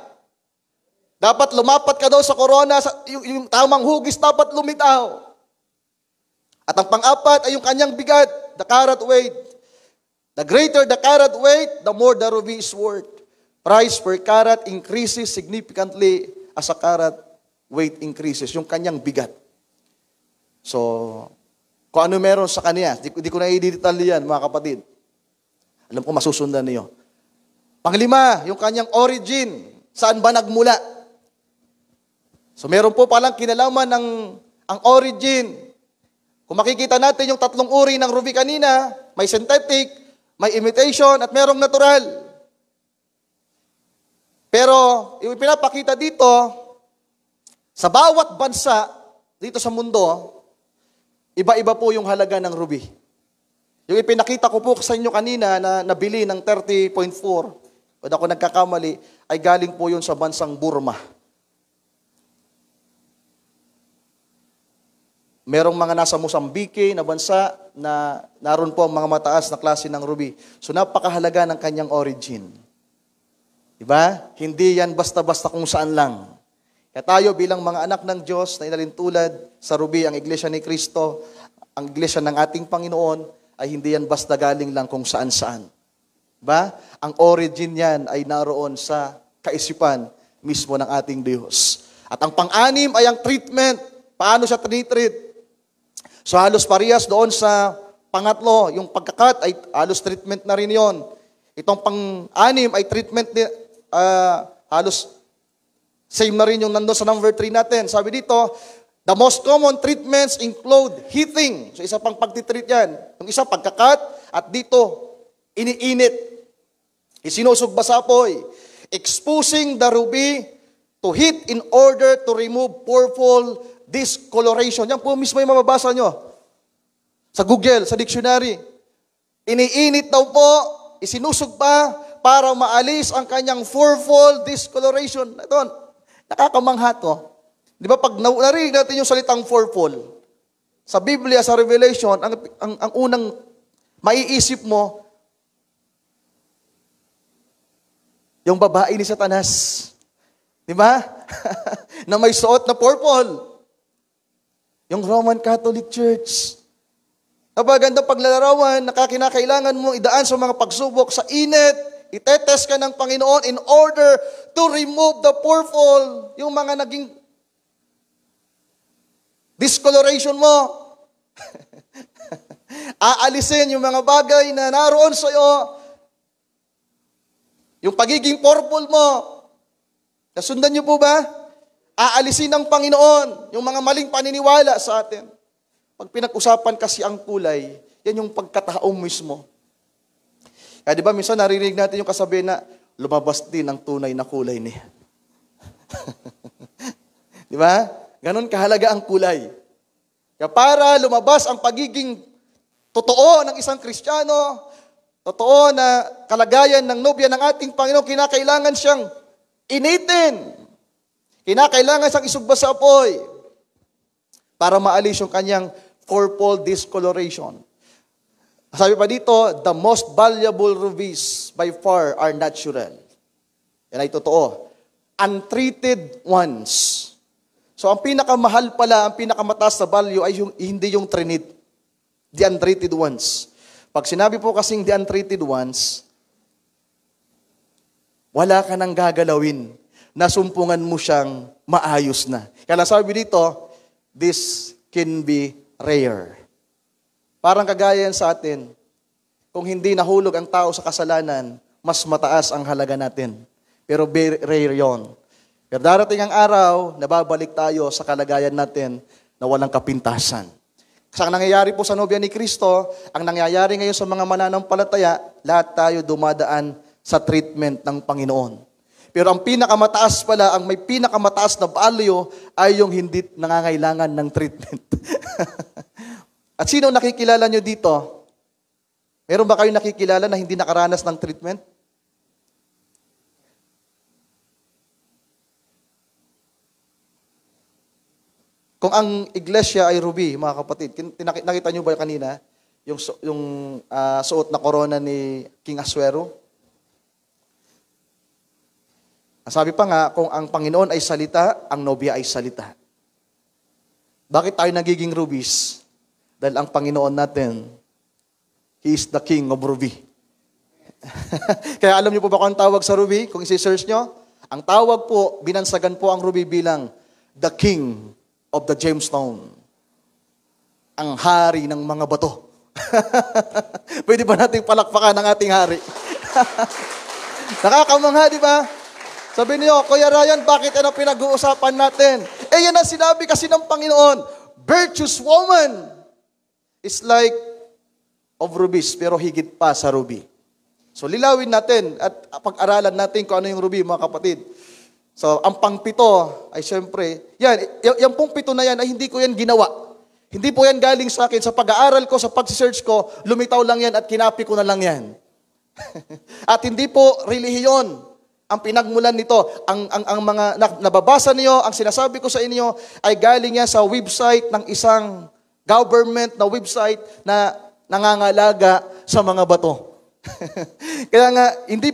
Dapat lumapat ka daw sa corona, yung tamang hugis dapat lumitaw. At ang pang-apat ay yung kanyang bigat, the carat weight. The greater the carat weight, the more the ruby is worth. Price per carat increases significantly as a carat weight increases. Yung kanyang bigat. So, kung ano meron sa kanya, di ko na i-detalye yan, mga kapatid. Alam ko masusundan niyo. Panglima, yung kanyang origin. Saan ba nagmula? So meron po palang kinalaman ang origin. Kung makikita natin yung tatlong uri ng ruby kanina, may synthetic, may imitation, at merong natural. Pero yung pinapakita dito, sa bawat bansa dito sa mundo, iba-iba po yung halaga ng ruby. Yung ipinakita ko po sa inyo kanina na nabili ng 30.4, kung ako nagkakamali, ay galing po yun sa bansang Burma. Merong mga nasa Mozambique na bansa na naroon po ang mga mataas na klase ng ruby. So napakahalaga ng kanyang origin. Diba? Hindi yan basta-basta kung saan lang. Kaya tayo bilang mga anak ng Diyos na inalintulad sa ruby ang Iglesia ni Cristo, ang Iglesia ng ating Panginoon, ay hindi yan basta galing lang kung saan-saan. Diba? Ang origin yan ay naroon sa kaisipan mismo ng ating Diyos. At ang pang-anim ay ang treatment. Paano siya tinitreat? So halos parehas doon sa pangatlo, yung pagkakat ay halos treatment na rin yon. Itong pang-anim ay treatment halos same na rin yung nandun sa number 3 natin. Sabi dito, the most common treatments include heating. So isa pang pagtitreat yan. Yung isa pagkakat at dito, iniinit. Isinusugba sa apoy. Exposing the ruby to heat in order to remove purple discoloration. Yan po mismo yung mababasa nyo. Sa Google, sa dictionary. Iniinit daw po, isinusugba para maalis ang kanyang fourfold discoloration. Ito, nakakamangha to. Di ba pag narinig natin yung salitang fourfold, sa Biblia, sa Revelation, ang unang maiisip mo, yung babae ni Satanas. Di ba? Na may suot na purple. Yung Roman Catholic Church. Napagandang paglalarawan na kinakailangan mong idaan sa mga pagsubok sa init, itetest ka ng Panginoon in order to remove the purple, yung mga naging discoloration mo. Aalisin yung mga bagay na naroon sa iyo. Yung pagiging purple mo. Nasundan niyo po ba? Aalisin ng Panginoon yung mga maling paniniwala sa atin. Pag pinag-usapan kasi ang kulay, yan yung pagkatao mismo. Kaya di ba, minsan naririnig natin yung kasabi na lumabas din ang tunay na kulay niya. Di ba? Ganon kahalaga ang kulay. Kaya para lumabas ang pagiging totoo ng isang Kristiyano, totoo na kalagayan ng nobya ng ating Panginoon, kinakailangan siyang initin. Kinakailangan siyang isugba sa apoy para maalis yung kanyang fourfold discoloration. Sabi pa dito, the most valuable rubies by far are natural. Yan ay totoo. untreated ones. So ang pinakamahal pala, ang pinakamataas na value ay hindi yung trinit, the untreated ones. Pag sinabi po kasing the untreated ones, wala ka nang gagalawin. Nasumpungan mo siyang maayos na. Kaya sabi dito, this can be rare. Parang kagaya yan sa atin. Kung hindi nahulog ang tao sa kasalanan, mas mataas ang halaga natin. Pero very rare yon. Pero darating ang araw, nababalik tayo sa kalagayan natin na walang kapintasan. Kasi ang nangyayari po sa Nobya ni Kristo, ang nangyayari ngayon sa mga mananampalataya, lahat tayo dumadaan sa treatment ng Panginoon. Pero ang pinakamataas pala, ang may pinakamataas na value ay yung hindi nangangailangan ng treatment. At sino nakikilala nyo dito? Meron ba kayo nakikilala na hindi nakaranas ng treatment? Kung ang iglesia ay ruby, mga kapatid, nakita nyo ba kanina yung suot na korona ni King Asuero? Sabi pa nga, kung ang Panginoon ay salita, ang nobya ay salita. Bakit tayo nagiging rubies? Dahil ang Panginoon natin, He is the King of Ruby. Kaya alam niyo po ba kung ang tawag sa ruby? Kung isi-search nyo, ang tawag po, binansagan po ang ruby bilang the King of the Gemstone. Ang hari ng mga bato. Pwede ba nating palakpakan ang ating hari? Nakakamangha, di ba? Sabi niyo, Kuya Ryan, bakit ano pinag-uusapan natin? Yan ang sinabi kasi ng Panginoon, virtuous woman is like of rubies, pero higit pa sa ruby. So lilawin natin at pag-aralan natin kung ano yung ruby, mga kapatid. So ang pangpito ay siyempre, yung pong pito na yan ay hindi ko yan ginawa. Hindi po yan galing sa akin. Sa pag-aaral ko, sa pag-search ko, lumitaw lang yan at kinapi ko na lang yan. At hindi po relihiyon ang pinagmulan nito. Ang mga nababasa niyo, ang sinasabi ko sa inyo, ay galing yan sa website ng isang government na website na nangangalaga sa mga bato. Kaya nga, hindi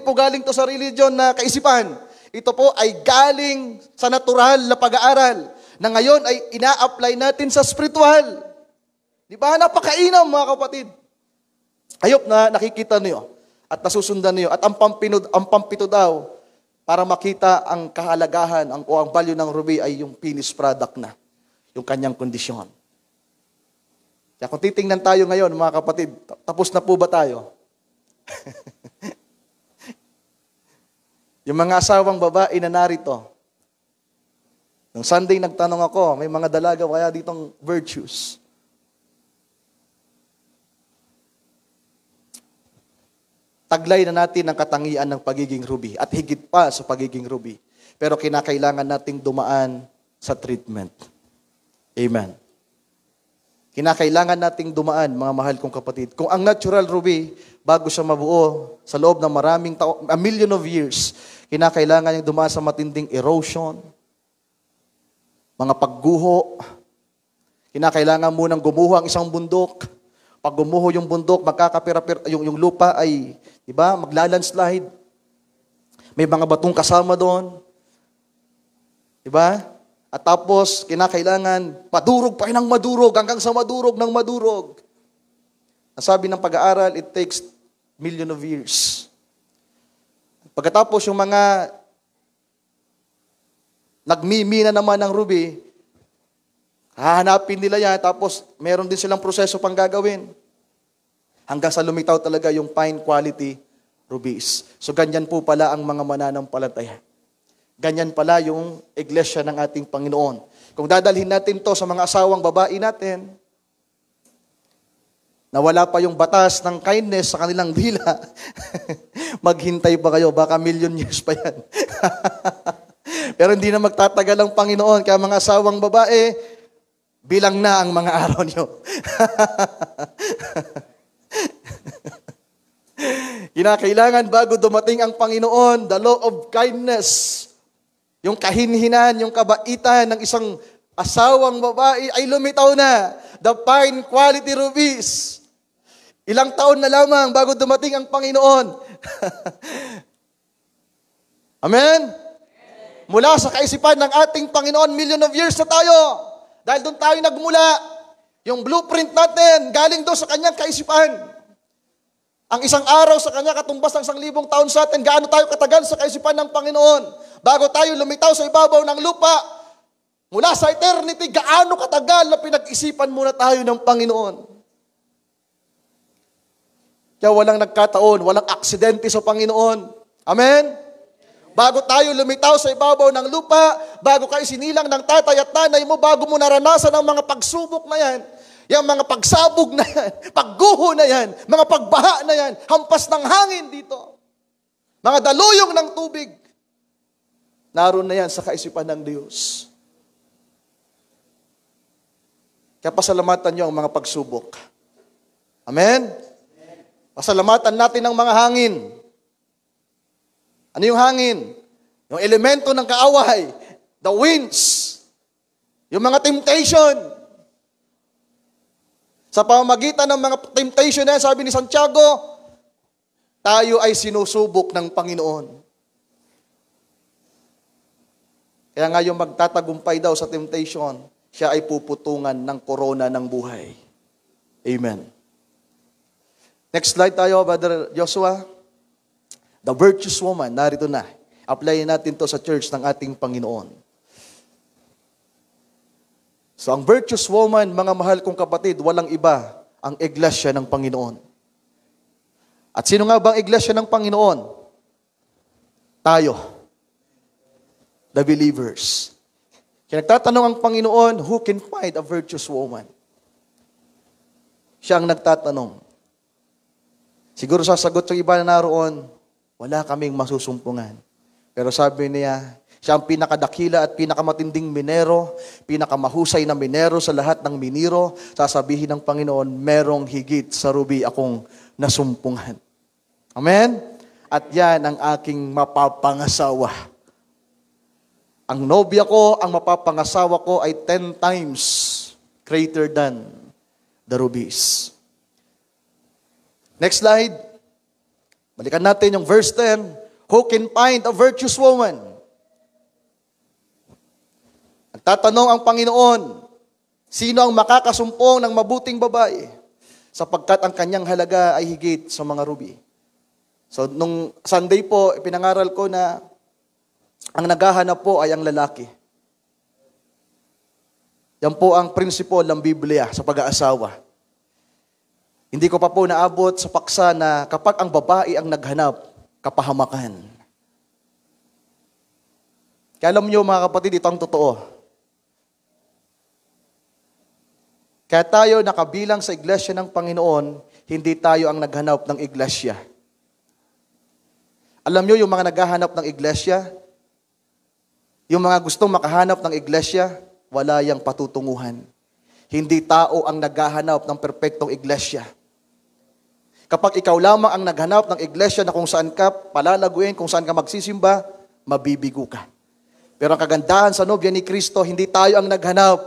po galing to sa religion na kaisipan. Ito po ay galing sa natural na pag-aaral na ngayon ay ina-apply natin sa spiritual. Di ba? Napakainam, mga kapatid. Ayop na nakikita niyo at nasusundan niyo. At ang pampito daw, para makita ang kahalagahan o ang value ng ruby ay yung finished product na, yung kanyang kondisyon. Kaya kung titingnan tayo ngayon, mga kapatid, tapos na po ba tayo? Yung mga asawang babae na narito, nung Sunday nagtanong ako, may mga dalaga kaya ditong virtues. Taglay na natin ang katangian ng pagiging ruby at higit pa sa pagiging ruby. Pero kinakailangan nating dumaan sa treatment. Amen. Kinakailangan nating dumaan, mga mahal kong kapatid. Kung ang natural ruby, bago siya mabuo sa loob ng maraming taon, a million of years, kinakailangan niyang dumaan sa matinding erosion, mga pagguho. Kinakailangan munang gumuho ang isang bundok. Pag gumuho yung bundok, yung lupa ay, di ba, maglalandslide. May mga batong kasama doon. Di ba? At tapos, kinakailangan, madurog pa ng madurog, hanggang sa madurog ng madurog. Ang sabi ng pag-aaral, it takes million of years. Pagkatapos, yung mga nagmimina naman ng ruby, hahanapin nila yan, tapos meron din silang proseso pang gagawin. Hanggang sa lumitaw talaga yung fine quality rubies. So ganyan po pala ang mga mananampalataya. Ganyan pala yung iglesia ng ating Panginoon. Kung dadalhin natin to sa mga asawang babae natin, na wala pa yung batas ng kindness sa kanilang dila, maghintay pa kayo, baka million years pa yan. Pero hindi na magtatagal ang Panginoon, kaya mga asawang babae, bilang na ang mga araw niyo. Kinakailangan bago dumating ang Panginoon, the law of kindness, yung kahinhinan, yung kabaitan ng isang asawang babae ay lumitaw na. The fine quality rubies. Ilang taon na lamang bago dumating ang Panginoon. Amen? Mula sa kaisipan ng ating Panginoon, million of years na tayo. Dahil doon tayo nagmula. Yung blueprint natin, galing doon sa kanyang kaisipan. Ang isang araw sa kanya, katumbas ng 1,000 taon sa atin, gaano tayo katagal sa kaisipan ng Panginoon. Bago tayo lumitaw sa ibabaw ng lupa, mula sa eternity, gaano katagal na pinag-isipan muna tayo ng Panginoon. Kaya walang nagkataon, walang aksidente sa Panginoon. Amen? Bago tayo lumitaw sa ibabaw ng lupa, bago kayo sinilang ng tatay at nanay mo, bago mo naranasan ang mga pagsubok na yan, yung mga pagsabog na yan, pagguho na yan, mga pagbaha na yan, hampas ng hangin dito, mga daluyong ng tubig, naroon na yan sa kaisipan ng Diyos. Kaya pasalamatan niyo ang mga pagsubok. Amen? Pasalamatan natin ang mga hangin. Ano yung hangin? Yung elemento ng kaaway, the winds, yung mga temptation. Sa pamamagitan ng mga temptation na yan, sabi ni Santiago, tayo ay sinusubok ng Panginoon. Kaya nga yung magtatagumpay daw sa temptation, siya ay puputungan ng korona ng buhay. Amen. Next slide tayo, Brother Joshua. The virtuous woman, narito na. Applyin natin to sa church ng ating Panginoon. So ang virtuous woman, mga mahal kong kapatid, walang iba ang iglesia ng Panginoon. At sino nga bang iglesia ng Panginoon? Tayo. The believers. Kaya nagtatanong ang Panginoon, who can find a virtuous woman? Siya ang nagtatanong. Siguro sasagot yung iba na naroon, wala kaming masusumpungan. Pero sabi niya, siya ang pinakadakila at pinakamatinding minero, pinakamahusay na minero sa lahat ng miniro. Sasabihin ng Panginoon, merong higit sa rubi akong nasumpungan. Amen? At yan ang aking mapapangasawa. Ang nobya ko, ang mapapangasawa ko ay 10 times greater than the rubies. Next slide. Balikan natin yung verse 10. Who can find a virtuous woman? Nagtatanong ang Panginoon, sino ang makakasumpong ng mabuting babae? Sapagkat ang kanyang halaga ay higit sa mga ruby. So, nung Sunday po, pinangaral ko na ang naghahanap po ay ang lalaki. Yan po ang prinsipyo ng Biblia sa pag-aasawa. Hindi ko pa po naabot sa paksa na kapag ang babae ang naghanap, kapahamakan. Kaya alam niyo mga kapatid, ito ang totoo. Kaya tayo nakabilang sa iglesia ng Panginoon, hindi tayo ang naghanap ng iglesia. Alam niyo yung mga naghahanap ng iglesia, yung mga gustong makahanap ng iglesia, wala yang patutunguhan. Hindi tao ang naghahanap ng perpektong iglesia. Kapag ikaw lamang ang naghanap ng iglesia na kung saan ka palalaguin, kung saan ka magsisimba, mabibigo ka. Pero ang kagandahan sa nobya ni Kristo, hindi tayo ang naghanap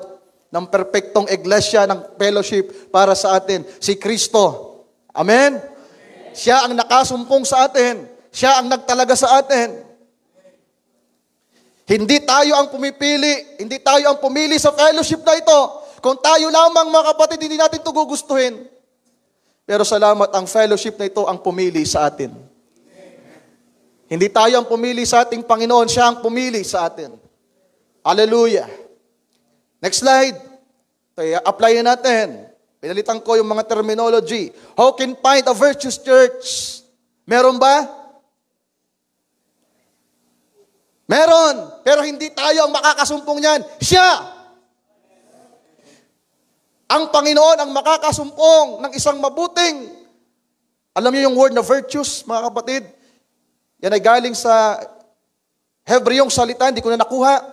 ng perpektong iglesia, ng fellowship para sa atin. Si Kristo. Amen? Siya ang nakasumpong sa atin. Siya ang nagtalaga sa atin. Hindi tayo ang pumipili, hindi tayo ang pumili sa fellowship na ito. Kung tayo lamang mga kapatid, hindi natin ito gugustuhin. Pero salamat, ang fellowship na ito ang pumili sa atin. Hindi tayo ang pumili sa ating Panginoon, siya ang pumili sa atin. Hallelujah. Next slide. Applyin natin. Pinalitan ko yung mga terminology. How can find a virtuous church? Meron ba? Meron. Pero hindi tayo ang makakasumpong niyan. Siya. Ang Panginoon ang makakasumpong ng isang mabuting. Alam niyo yung word na virtuous, mga kapatid? Yan ay galing sa Hebreyong salita, hindi ko na nakuha,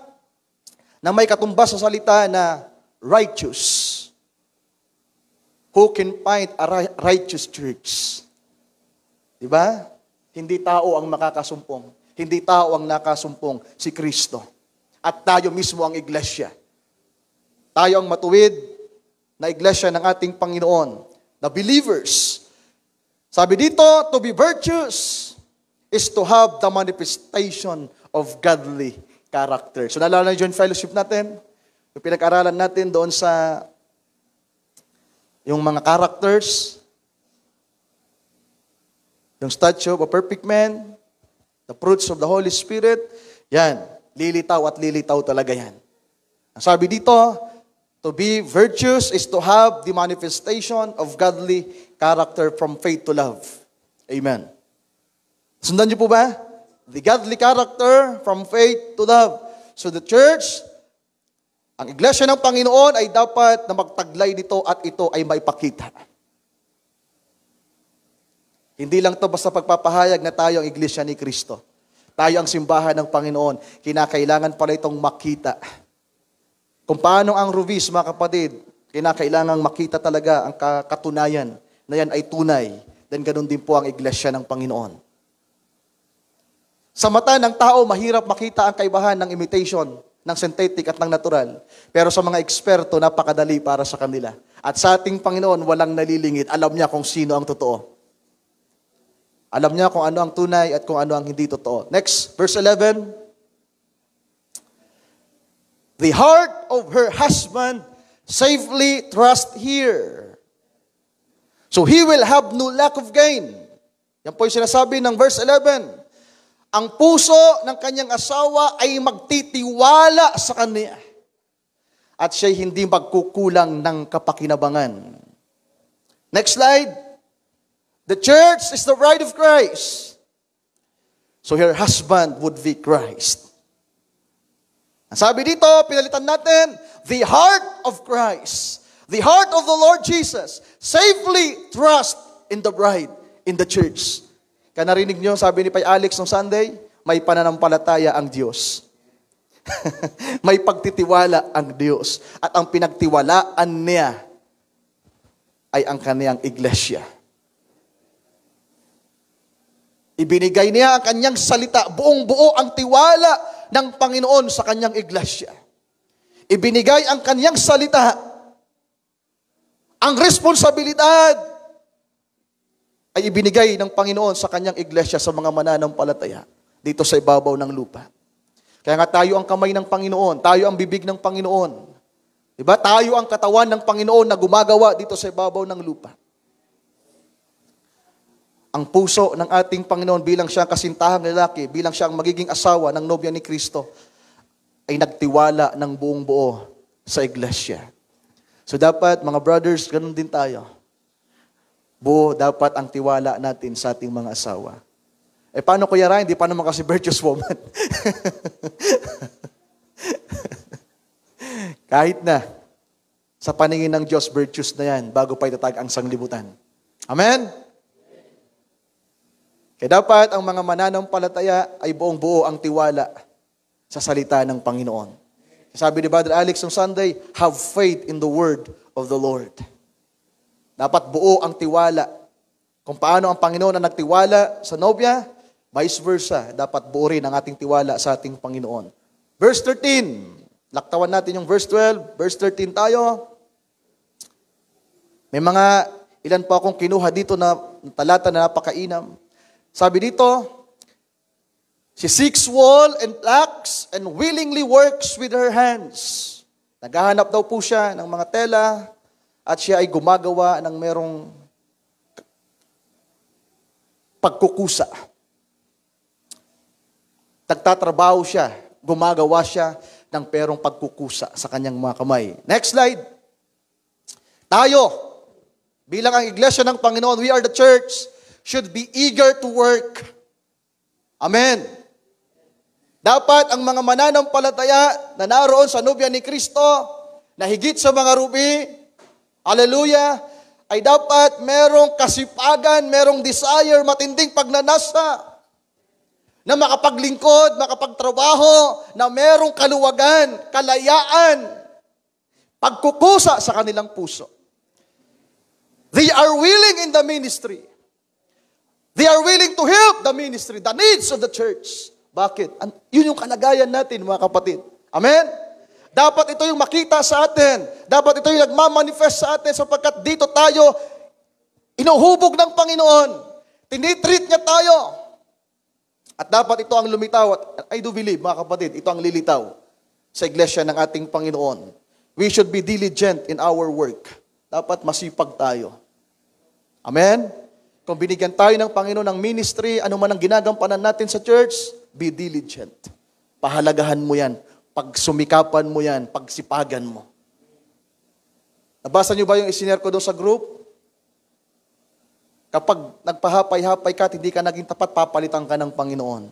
na may katumbas sa salita na righteous. Who can find a righteous church? Diba? Hindi tao ang makakasumpong. Hindi tao ang nakasumpong, si Kristo. At tayo mismo ang iglesia. Tayo ang matuwid na iglesia ng ating Panginoon. The believers. Sabi dito, to be virtuous is to have the manifestation of godly character. So naalala na yung fellowship natin, yung pinag-aralan natin doon sa yung mga characters, yung statue of a perfect man, the fruits of the Holy Spirit, yan, lilitaw at lilitaw talaga yan. Ang sabi dito, to be virtuous is to have the manifestation of godly character from faith to love. Amen. Sundan niyo po ba? The godly character from faith to love. So the church, ang iglesia ng Panginoon ay dapat na magtaglay nito at ito ay maipakita. Hindi lang to basta pagpapahayag na tayo ang iglesia ni Kristo. Tayo ang simbahan ng Panginoon. Kinakailangan pala itong makita. Kung paano ang ruvis, mga kapatid, kinakailangan makita talaga ang katunayan na yan ay tunay. Then ganun din po ang iglesia ng Panginoon. Sa mata ng tao, mahirap makita ang kaibahan ng imitation, ng synthetic at ng natural. Pero sa mga eksperto, napakadali para sa kanila. At sa ating Panginoon, walang nalilingit. Alam niya kung sino ang totoo. Alam niya kung ano ang tunay at kung ano ang hindi totoo. Next, verse 11. The heart of her husband safely trust here. So he will have no lack of gain. Yan po yung sinasabi ng verse 11. Ang puso ng kanyang asawa ay magtitiwala sa kanya. At siya'y hindi magkukulang ng kapakinabangan. Next slide. The church is the bride of Christ. So her husband would be Christ. Ang sabi dito, pinalitan natin, the heart of Christ, the heart of the Lord Jesus, safely trust in the bride, in the church. Kaya narinig nyo, sabi ni Pai Alex nung Sunday, may pananampalataya ang Diyos. May pagtitiwala ang Diyos. At ang pinagtiwalaan niya ay ang kaniyang iglesia. Ibinigay niya ang kanyang salita, buong-buo ang tiwala ng Panginoon sa kanyang iglesia. Ibinigay ang kanyang salita, ang responsibilidad ay ibinigay ng Panginoon sa kanyang iglesia sa mga mananampalataya dito sa ibabaw ng lupa. Kaya nga tayo ang kamay ng Panginoon, tayo ang bibig ng Panginoon. Diba? Tayo ang katawan ng Panginoon na gumagawa dito sa ibabaw ng lupa. Ang puso ng ating Panginoon bilang siya kasintahang lalaki, bilang siya ang magiging asawa ng nobya ni Kristo, ay nagtiwala ng buong buo sa iglesia. So dapat, mga brothers, ganun din tayo. Buo dapat ang tiwala natin sa ating mga asawa. Eh paano Kuya Ryan? Hindi pa naman kasi virtuous woman. Kahit na, sa paningin ng Diyos, virtuous na yan bago pa itatag ang sanglibutan. Amen? Kaya dapat ang mga mananampalataya ay buong buo ang tiwala sa salita ng Panginoon. Sabi ni Brother Alex on Sunday, have faith in the word of the Lord. Dapat buo ang tiwala. Kung paano ang Panginoon ang nagtiwala sa nobya, vice versa, dapat buo rin ang ating tiwala sa ating Panginoon. Verse 13. Laktawan natin yung verse 12. Verse 13 tayo. May mga ilan pa akong kinuha dito na talata na napakainam. Sabi dito, she seeks wool and flax and willingly works with her hands. Naghahanap daw po siya ng mga tela, at siya ay gumagawa ng merong pagkukusa. Nagtatrabaho siya, gumagawa siya ng perong pagkukusa sa kanyang mga kamay. Next slide. Tayo, bilang ang iglesia ng Panginoon, we are the church, should be eager to work. Amen. Dapat ang mga mananampalataya na naroon sa nobya ni Kristo, na higit sa mga rubi, hallelujah, ay dapat merong kasipagan, merong desire, matinding pagnanasa, na makapaglingkod, makapagtrabaho, na merong kaluwagan, kalayaan, pagkukusa sa kanilang puso. They are willing in the ministry. They are willing to help the ministry, the needs of the church. Bakit? Yun yung kalagayan natin, mga kapatid. Amen? Dapat ito yung makita sa atin. Dapat ito yung nagmamanifest sa atin sapagkat dito tayo inuhubog ng Panginoon. Tinitreat niya tayo. At dapat ito ang lumitaw, at I do believe, mga kapatid, ito ang lilitaw sa iglesia ng ating Panginoon. We should be diligent in our work. Dapat masipag tayo. Amen? Kung binigyan tayo ng Panginoon ng ministry, ano man ang ginagampanan natin sa church, be diligent. Pahalagahan mo yan. Pagsumikapan mo yan. Pagsipagan mo. Nabasa niyo ba yung isinare ko doon sa group? Kapag nagpahapay-hapay ka at hindi ka naging tapat, papalitan ka ng Panginoon.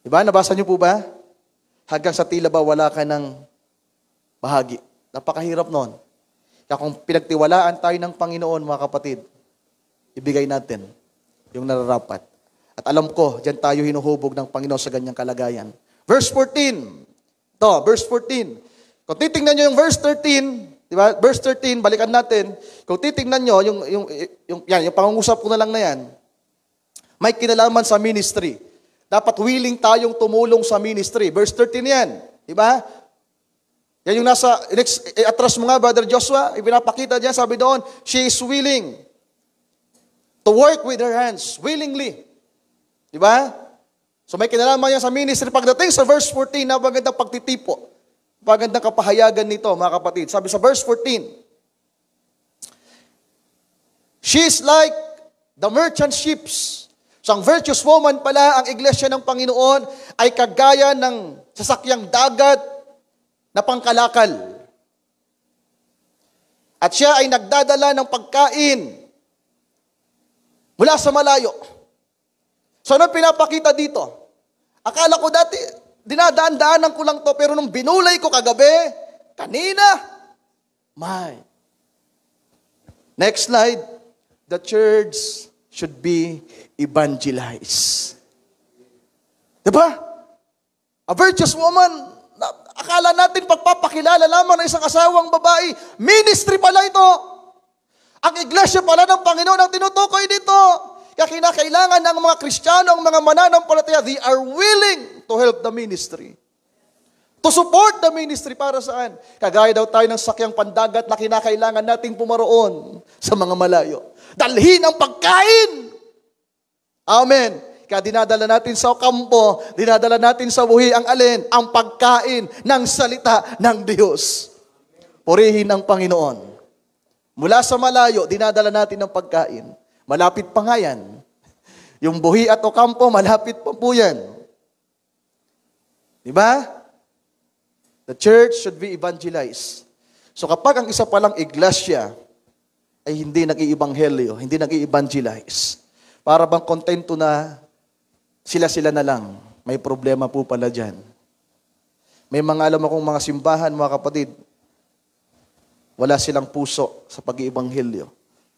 Diba? Nabasa niyo po ba? Hanggang sa tila ba wala ka ng bahagi. Napakahirap nun. Kaya kung pinagtiwalaan tayo ng Panginoon, mga kapatid, ibigay natin yung nararapat. At alam ko, diyan tayo hinuhubog ng Panginoon sa ganyang kalagayan. Verse 14. Ito, verse 14. Kung titingnan nyo yung verse 13, di ba? Verse 13, balikan natin. Kung titingnan nyo, yung pangungusap ko na lang na yan, may kinalaman sa ministry. Dapat willing tayong tumulong sa ministry. Verse 13 yan. Di ba? Yan yung nasa, atras mo nga, Brother Joshua, ipinapakita diyan, sabi doon, she is willing to work with her hands, willingly. Di ba? So may kinalaman yan sa ministry. Pagdating sa verse 14, napagandang pagtitipo. Napagandang kapahayagan nito, mga kapatid. Sabi sa verse 14, she is like the merchant ships. So ang virtuous woman pala, ang iglesia ng Panginoon, ay kagaya ng sasakyang dagat na pangkalakal. At siya ay nagdadala ng pagkain mula sa malayo. So ano pinapakita dito? Akala ko dati, dinadaan-daanan ko lang to, pero nung binulay ko kagabi, kanina, Next slide. The church should be evangelized. Diba? A virtuous woman, akala natin pagpapakilala lamang ng isang asawang babae, ministry pala ito. Ang iglesia pala ng Panginoon ang tinutukoy dito. Kaya kinakailangan ng mga Kristiyano, ang mga mananampalataya, they are willing to help the ministry. To support the ministry. Para saan? Kagaya daw tayo ng sakyang pandagat na kinakailangan nating pumaroon sa mga malayo. Dalhin ang pagkain. Amen. Kaya dinadala natin sa kampo, dinadala natin sa buhi ang alin? Ang pagkain ng salita ng Diyos. Purihin ang Panginoon. Mula sa malayo, dinadala natin ang pagkain. Malapit pa nga yan. Yung buhi at o kampo, malapit pa po yan. Diba? The church should be evangelized. So kapag ang isa palang iglesia ay hindi nag-iibanghelyo, hindi nag-i-evangelize, para bang kontento na sila-sila na lang, may problema po pala dyan. May mga alam akong mga simbahan, mga kapatid, wala silang puso sa pag-iibanghelyo,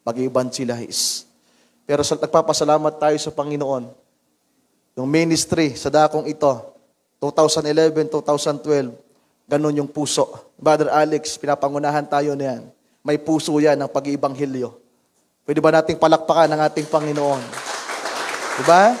pag-i-evangelize. Pero nagpapasalamat tayo sa Panginoon. Yung ministry sa dakong ito, 2011, 2012, ganun yung puso. Brother Alex, pinapangunahan tayo na yan. May puso yan ng pag-iibanghelyo. Pwede ba nating palakpakan ng ating Panginoon? Diba?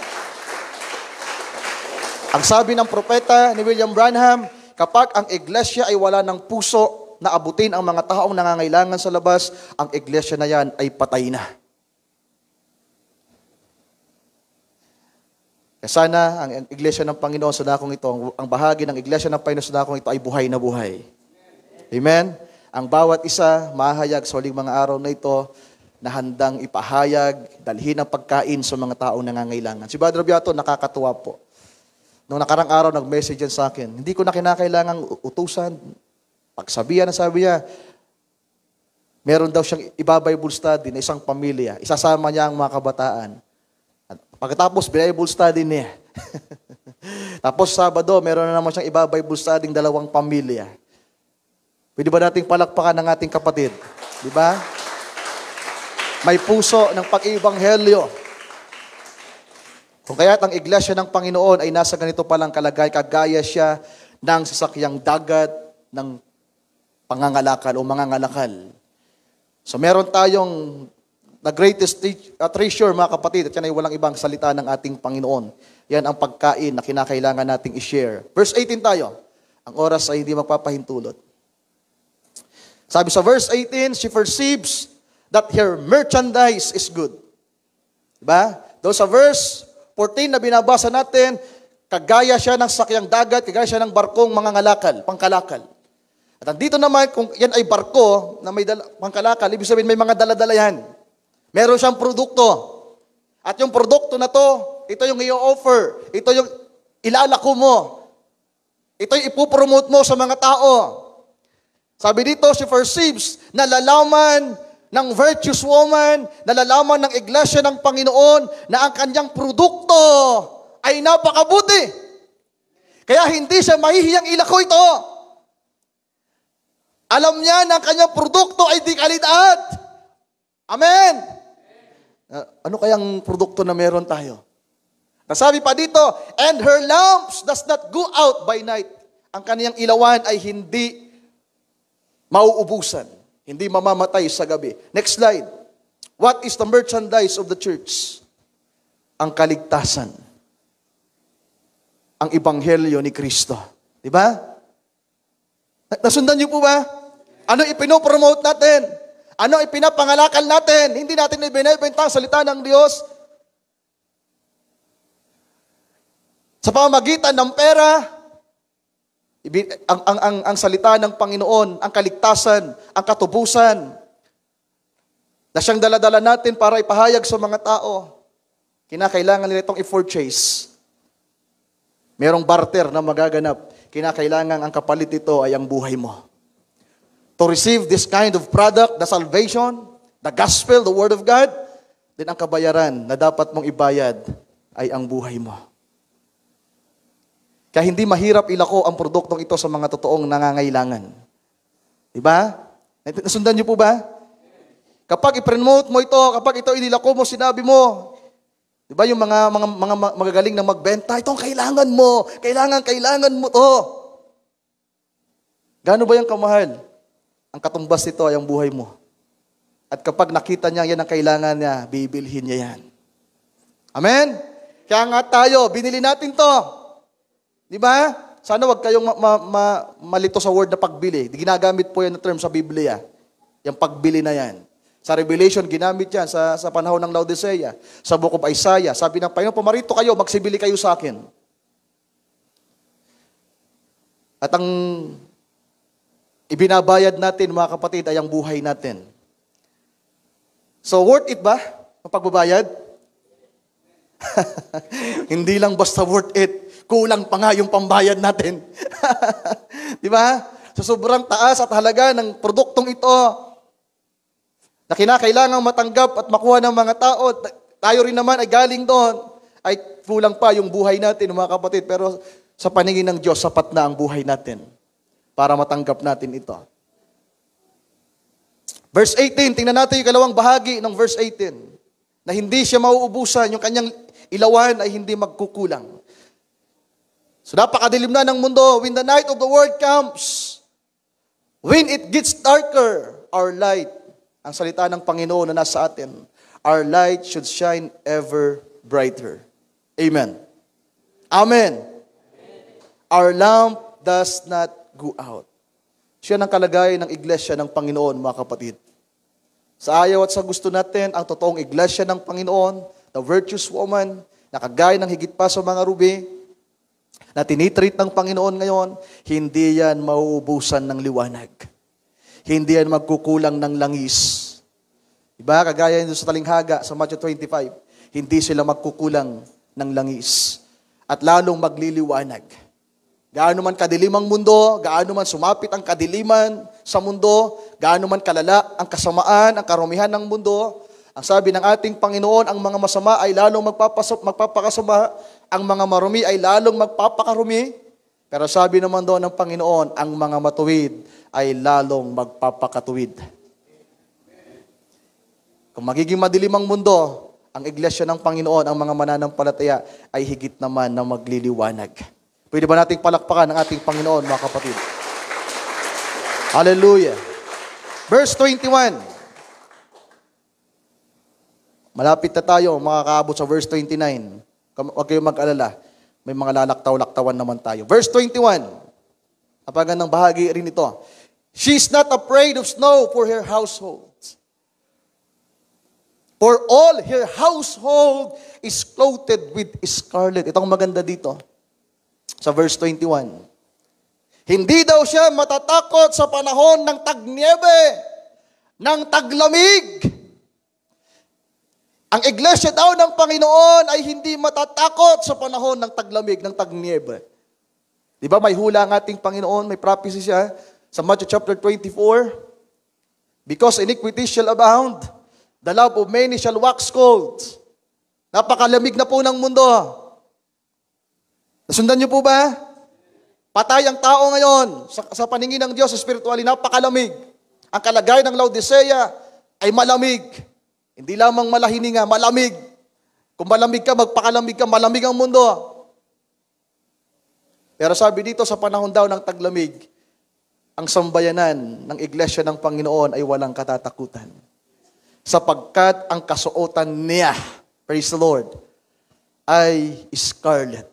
Ang sabi ng propeta ni William Branham, kapag ang iglesia ay wala ng puso na abutin ang mga taong nangangailangan sa labas, ang iglesia na yan ay patay na. Kaya sana ang iglesia ng Panginoon sa dakong ito, ang bahagi ng iglesia ng Panginoon sa dakong ito ay buhay na buhay. Amen? Ang bawat isa mahayag sa huling mga araw na ito na handang ipahayag, dalhin ang pagkain sa mga taong nangangailangan. Si Brother Beato, nakakatuwa po. Noong nakarang araw, nag-message yan sa akin. Hindi ko na kinakailangang utusan. Pagsabihan na sabi niya, meron daw siyang iba-Bible study na isang pamilya. Isasama niya ang mga kabataan. Pagkatapos, Bible study niya. Tapos Sabado, meron na naman siyang iba-Bible study ng 2 pamilya. Pwede ba nating palakpakan ng ating kapatid? Di ba? May puso ng pag-ibanghelyo. Kung kaya't ang iglesia ng Panginoon ay nasa ganito palang kalagay, kagaya siya ng sasakyang dagat ng pangangalakal o mangangalakal. So meron tayong the greatest treasure, mga kapatid, at yan ay walang ibang salita ng ating Panginoon. Yan ang pagkain na kinakailangan nating i-share. Verse 18 tayo. Ang oras ay hindi magpapahintulot. Sabi sa verse 18, she perceives that her merchandise is good. Diba? Doon sa verse 14 na binabasa natin, kagaya siya ng sakyang dagat, kagaya siya ng barkong mga ngalakal, pangkalakal. At andito naman, kung yan ay barko na may pangkalakal, ibig sabihin may mga daladala yan. Meron siyang produkto. At yung produkto na to, ito yung i-offer, ito yung ilalako mo, ito yung ipopromote mo sa mga tao. Sabi dito, she perceives, nalalaman ng virtuous woman, nalalaman ng iglesia ng Panginoon na ang kanyang produkto ay napakabuti. Kaya hindi siya mahihiyang ilako ito. Alam niya na ang kanyang produkto ay di kalidad. Amen. Ano kayang produkto na meron tayo? Nasabi pa dito, and her lamps does not go out by night. Ang kaniyang ilawan ay hindi mauubusan. Hindi mamamatay sa gabi. Next slide. What is the merchandise of the church? Ang kaligtasan. Ang ebanghelyo ni Kristo. Di ba? Nasundan niyo po ba? Ano ipinopromote natin? Ano ipinapangalakal natin? Hindi natin ibinibenta ang salita ng Diyos. Sa pamamagitan ng pera, ang salita ng Panginoon, ang kaligtasan, ang katubusan, na siyang daladala natin para ipahayag sa mga tao, kinakailangan nila itong i-purchase. Merong barter na magaganap. Kinakailangan ang kapalit ito ay ang buhay mo. To receive this kind of product, the salvation, the gospel, the word of God, then ang kabayaran na dapat mong ibayad ay ang buhay mo. Kaya hindi mahirap ilako ang produktong ito sa mga totoong nangangailangan. Diba? Nasundan niyo po ba? Kapag i-promote mo ito, kapag ito inilako mo, sinabi mo, diba yung mga magagaling na magbenta, itong kailangan mo, kailangan mo to. Gaano ba yung kamahal? Ang katumbas nito ay ang buhay mo. At kapag nakita niya yan ang kailangan niya, bibilhin niya yan. Amen? Kaya nga tayo, binili natin to. Di ba? Sana wag kayong malito sa word na pagbili. Ginagamit po yan na term sa Biblia. Yung pagbili na yan. Sa Revelation, ginamit yan sa panahon ng Laodicea. Sa Book of Isaiah, sabi ng Panginoon, pumarito kayo, magsibili kayo sa akin. At ang ibinabayad natin, mga kapatid, ay ang buhay natin. So, worth it ba? Ang pagbabayad? Hindi lang basta worth it. Kulang pa nga yung pambayad natin. Di ba? So sobrang taas at halaga ng produktong ito na kinakailangang matanggap at makuha ng mga tao. Tayo rin naman ay galing doon. Ay kulang pa yung buhay natin, mga kapatid. Pero sa paningin ng Diyos, sapat na ang buhay natin para matanggap natin ito. Verse 18, tingnan natin yung kalawang bahagi ng verse 18. Na hindi siya mauubusan, yung kanyang ilawan ay hindi magkukulang. So napakadilim na ng mundo. When the night of the world comes, when it gets darker, our light, ang salita ng Panginoon na nasa atin, our light should shine ever brighter. Amen. Amen. Our lamp does not go out. Siya ang kalagayan ng iglesia ng Panginoon, mga kapatid. Sa ayaw at sa gusto natin, ang totoong iglesia ng Panginoon, the virtuous woman, na kagaya ng higit pa sa mga rubi, na tinitreat ng Panginoon ngayon, hindi yan mauubusan ng liwanag. Hindi yan magkukulang ng langis. Diba? Kagaya nito sa talinghaga sa Matthew 25, hindi sila magkukulang ng langis. At lalong magliliwanag. Gaano man kadilim ang mundo, gaano man sumapit ang kadiliman sa mundo, gaano man kalala ang kasamaan, ang karumihan ng mundo, ang sabi ng ating Panginoon, ang mga masama ay lalong magpapakasama, ang mga marumi ay lalong magpapakarumi. Pero sabi naman doon ng Panginoon, ang mga matuwid ay lalong magpapakatuwid. Kung magiging madilim ang mundo, ang iglesia ng Panginoon, ang mga mananampalataya, ay higit naman na magliliwanag. Pwede ba nating palakpakan ang ating Panginoon, mga kapatid? Hallelujah. Verse 21. Malapit na tayo, makakaabot sa verse 29. Huwag kayong mag-alala. May mga lalaktaw-laktawan naman tayo. Verse 21. Napagandang bahagi rin ito. She's not afraid of snow for her household. For all her household is clothed with scarlet. Itong maganda dito. Sa verse 21. Hindi daw siya matatakot sa panahon ng tagniebe, ng taglamig. Ang iglesia daw ng Panginoon ay hindi matatakot sa panahon ng taglamig, ng tagniebe. Di ba may hula ang ating Panginoon, may prophecy siya sa Matthew chapter 24. Because iniquity shall abound, the love of many shall wax cold. Napakalamig na po ng mundo. Nasundan niyo po ba? Patay ang tao ngayon sa paningin ng Diyos, spiritually, napakalamig. Ang kalagayan ng Laodicea ay malamig. Hindi lamang malahininga, malamig. Kung malamig ka, magpakalamig ka, malamig ang mundo. Pero sabi dito, sa panahon daw ng taglamig, ang sambayanan ng iglesia ng Panginoon ay walang katatakutan. Sapagkat ang kasuotan niya, praise the Lord, ay scarlet.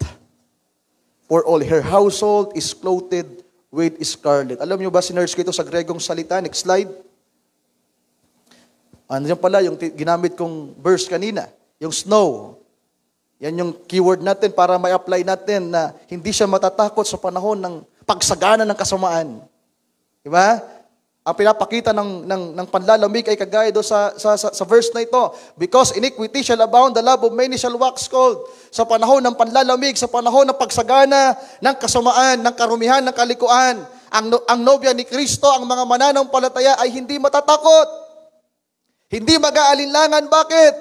For all her household is clothed with scarlet. Alam niyo ba, sinerge ko ito sa Gregong salita? Next slide. Ano yan pala, yung ginamit kong verse kanina, yung snow. Yan yung keyword natin para ma-apply natin na hindi siya matatakot sa panahon ng pagsagana ng kasamaan. Diba? Ang pinapakita ng panlalamig ay kagaya do sa verse na ito. Because iniquity shall abound, the love of many shall wax cold. Sa panahon ng panlalamig, sa panahon ng pagsagana ng kasamaan, ng karumihan, ng kalikuan, ang nobya ni Kristo, ang mga mananampalataya ay hindi matatakot. Hindi mag-aalinlangan. Bakit?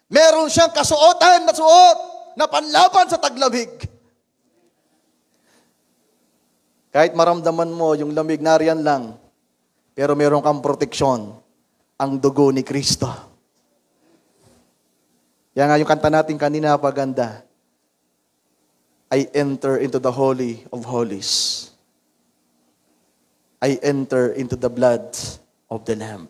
Meron siyang kasuotan na suot na panlaban sa taglamig. Kahit maramdaman mo yung lamig, nariyan lang. Pero meron kang proteksyon, ang dugo ni Kristo. Yan nga yung kanta natin kanina, paganda. I enter into the Holy of Holies. I enter into the blood of the Lamb.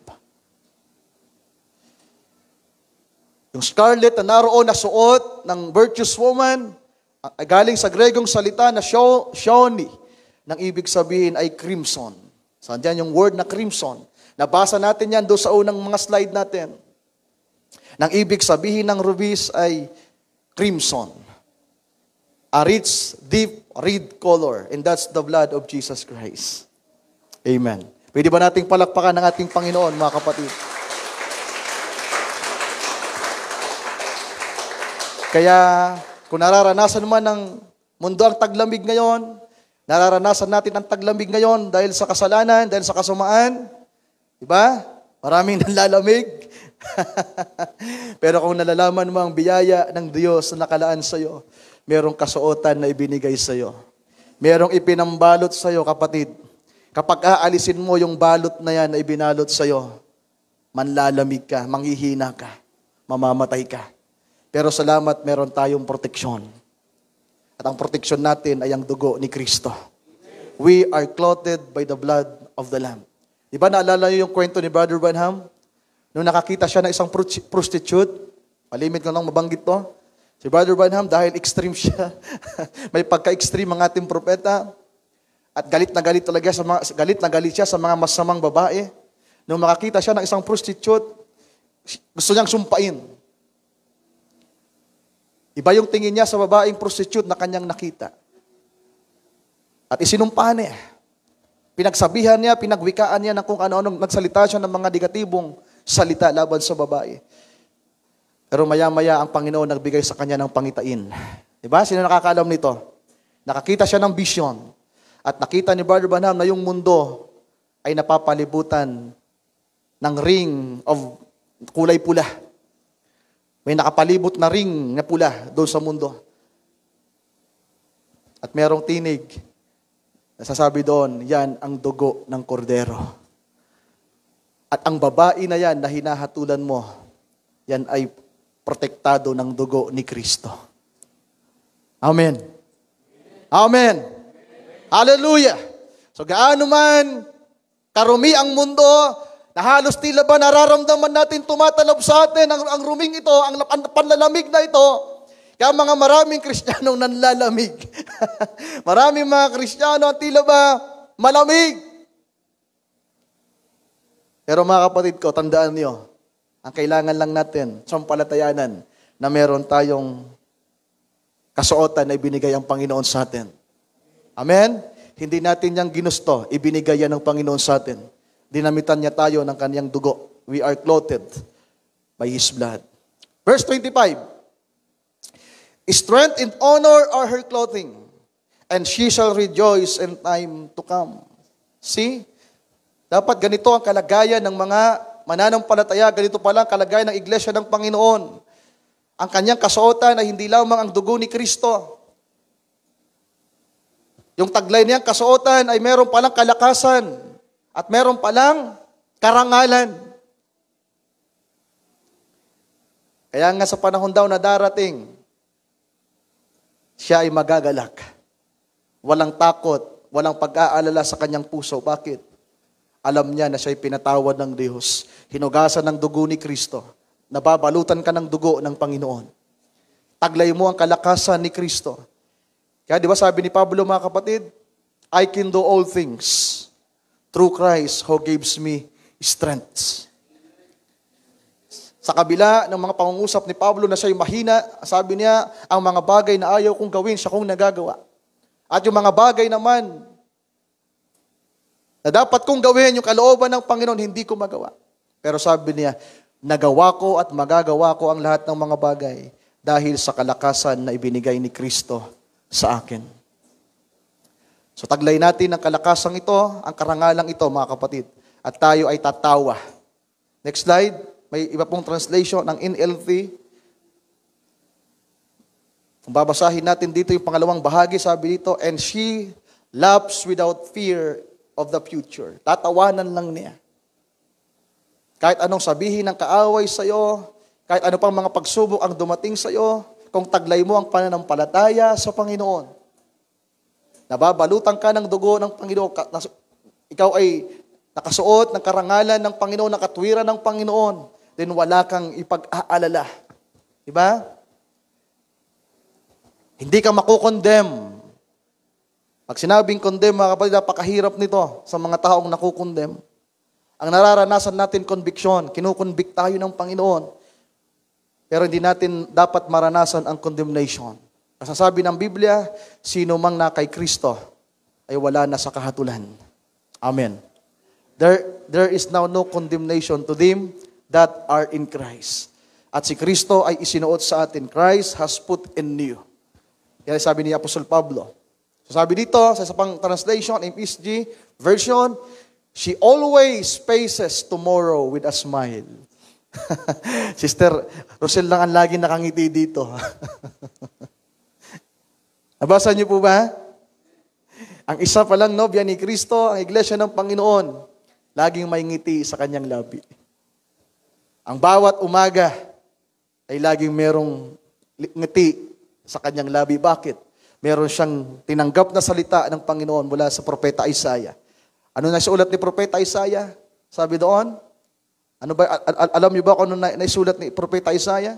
Yung scarlet na naroon na suot ng virtuous woman, galing sa Gregong salita na shoni, nang ibig sabihin ay crimson. So, andyan yung word na crimson. Nabasa natin yan doon sa unang mga slide natin. Nang ibig sabihin ng rubies ay crimson. A rich, deep red color. And that's the blood of Jesus Christ. Amen. Pwede ba nating palakpakan ng ating Panginoon, mga kapatid? Kaya, kung nararanasan man ng mundo ang taglamig ngayon, nararanasan natin ang taglamig ngayon dahil sa kasalanan, dahil sa kasamaan. Diba? Maraming nanlalamig. Pero kung nalalaman mo ang biyaya ng Diyos na nakalaan sa iyo, merong kasuotan na ibinigay sa iyo. Merong ipinambalot sa iyo, kapatid. Kapag aalisin mo yung balot na yan na ibinalot sa iyo, manlalamig ka, manghihina ka, mamamatay ka. Pero salamat, meron tayong proteksyon. At ang proteksyon natin ay ang dugo ni Kristo. We are clothed by the blood of the Lamb. Di ba naalala niyo yung kwento ni Brother Branham? Nung nakakita siya ng isang prostitute, malimit ko lang mabanggit to. Si Brother Branham, dahil extreme siya, may pagka-extreme ang ating propeta, at galit na galit talaga siya sa mga masamang babae. Nung makakita siya ng isang prostitute, gusto niyang sumpain. Iba yung tingin niya sa babaeng prostitute na kanyang nakita. At isinumpa niya. Pinagsabihan niya, pinagwikaan niya ng kung ano-ano, nagsalita siya ng mga negatibong salita laban sa babae. Pero maya-maya ang Panginoon nagbigay sa kanya ng pangitain. Diba? Sino nakakaalam nito? Nakakita siya ng vision. At nakita ni Brother Branham na yung mundo ay napapalibutan ng ring of kulay pula. May nakapalibot na ring na pula doon sa mundo. At merong tinig. Nasasabi doon, yan ang dugo ng kordero. At ang babae na yan na hinahatulan mo, yan ay protektado ng dugo ni Kristo. Amen. Amen. Hallelujah. So gaano man karumi ang mundo, na halos tila ba nararamdaman natin tumatalab sa atin ang ruming ito, ang panlalamig na ito, kaya mga maraming Kristiyanong nanlalamig. Maraming mga Kristiyano ang tila ba malamig. Pero mga kapatid ko, tandaan niyo, Ang kailangan lang natin, sampalatayanan, na meron tayong kasuotan na ibinigay ang Panginoon sa atin. Amen? Hindi natin yang ginusto, ibinigay yan ng Panginoon sa atin. Dinamitan niya tayo ng kaniyang dugo. We are clothed by His blood. Verse 25. Strength and honor are her clothing, and she shall rejoice in time to come. See? Dapat ganito ang kalagayan ng mga mananampalataya, ganito pala ang kalagayan ng iglesia ng Panginoon. Ang kanyang kasuotan ay hindi lamang ang dugo ni Kristo. Yung taglay niyang kasuotan ay meron palang kalakasan at meron palang karangalan. Kaya nga sa panahon daw na darating, siya ay magagalak. Walang takot, walang pag-aalala sa kanyang puso. Bakit? Alam niya na siya ay pinatawad ng Diyos. Hinugasan ng dugo ni Kristo. Nababalutan ka ng dugo ng Panginoon. Taglay mo ang kalakasan ni Kristo. Kaya di ba sabi ni Pablo, mga kapatid, I can do all things through Christ who gives me strength. Sa kabila ng mga pangungusap ni Pablo na siya'y mahina, sabi niya, ang mga bagay na ayaw kong gawin, siya kong nagagawa. At yung mga bagay naman na dapat kong gawin, yung kalooban ng Panginoon, hindi ko magawa. Pero sabi niya, nagawa ko at magagawa ko ang lahat ng mga bagay dahil sa kalakasan na ibinigay ni Kristo sa akin. So taglay natin ang kalakasang ito, ang karangalang ito, mga kapatid. At tayo ay tatawa. Next slide. May iba pong translation ng NLT. Kung babasahin natin dito yung pangalawang bahagi, sabi dito, and she laughs without fear of the future. Tatawanan lang niya. Kahit anong sabihin ng kaaway sa iyo, kahit ano pang mga pagsubok ang dumating sa iyo, kung taglay mo ang pananampalataya sa Panginoon, nababalutan ka ng dugo ng Panginoon, ikaw ay nakasuot ng karangalan ng Panginoon, nakatwiran ng Panginoon, then wala kang ipag-aalala. Diba? Hindi ka makukondem. Pag sinabing condemn, mga kapatid, napakahirap nito sa mga taong nakukondem. Ang nararanasan natin, conviction. Kinukonvict tayo ng Panginoon. Pero hindi natin dapat maranasan ang condemnation. Kasi sabi ng Biblia, sino mang na kay Kristo ay wala na sa kahatulan. Amen. There is now no condemnation to them that are in Christ. At si Kristo ay isinuot sa atin. Christ has put in you. Yan sabi ni Apostol Pablo. So sabi dito, sa isa pang translation, MSG version, she always faces tomorrow with a smile. Sister Rosel lang ang lagi nakangiti dito. Nabasa niyo po ba? Ang isa palang nobya ni Kristo, ang iglesia ng Panginoon, laging may ngiti sa kanyang labi. Ang bawat umaga ay laging merong ngiti sa kanyang labi. Bakit? Meron siyang tinanggap na salita ng Panginoon mula sa propeta Isaiah. Ano na sulat ni propeta Isaiah? Sabi doon, ano ba, alam niyo ba kung ano naisulat ni propeta Isaiah?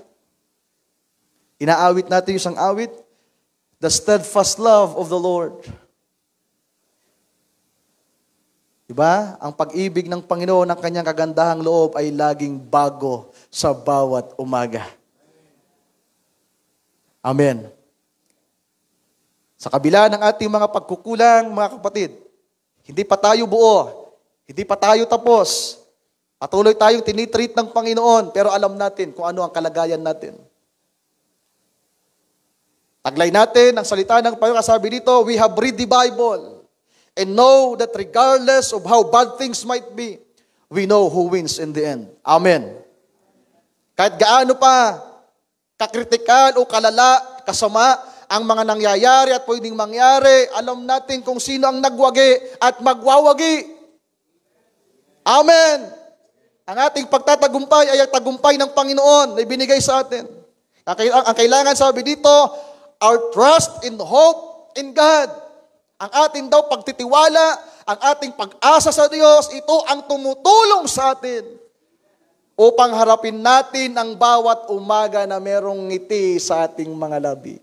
Inaawit natin yung isang awit. The steadfast love of the Lord. Diba? Ang pag-ibig ng Panginoon, ng kanyang kagandahang loob ay laging bago sa bawat umaga. Amen. Sa kabila ng ating mga pagkukulang, mga kapatid, hindi pa tayo buo, hindi pa tayo tapos. Patuloy tayong tinitreat ng Panginoon, pero alam natin kung ano ang kalagayan natin. Taglay natin ang salita ng Panginoon. Sabi dito, we have read the Bible and know that regardless of how bad things might be, we know who wins in the end. Amen. Kahit gaano pa kakritikal o kalala, kasama ang mga nangyayari at pwedeng mangyari, alam natin kung sino ang nagwagi at magwawagi. Amen. Ang ating pagtatagumpay ay ang tagumpay ng Panginoon na ibinigay sa atin. Ang kailangan sabi dito, our trust in hope in God. Ang ating daw pagtitiwala, ang ating pag-asa sa Diyos, ito ang tumutulong sa atin upang harapin natin ang bawat umaga na merong ngiti sa ating mga labi.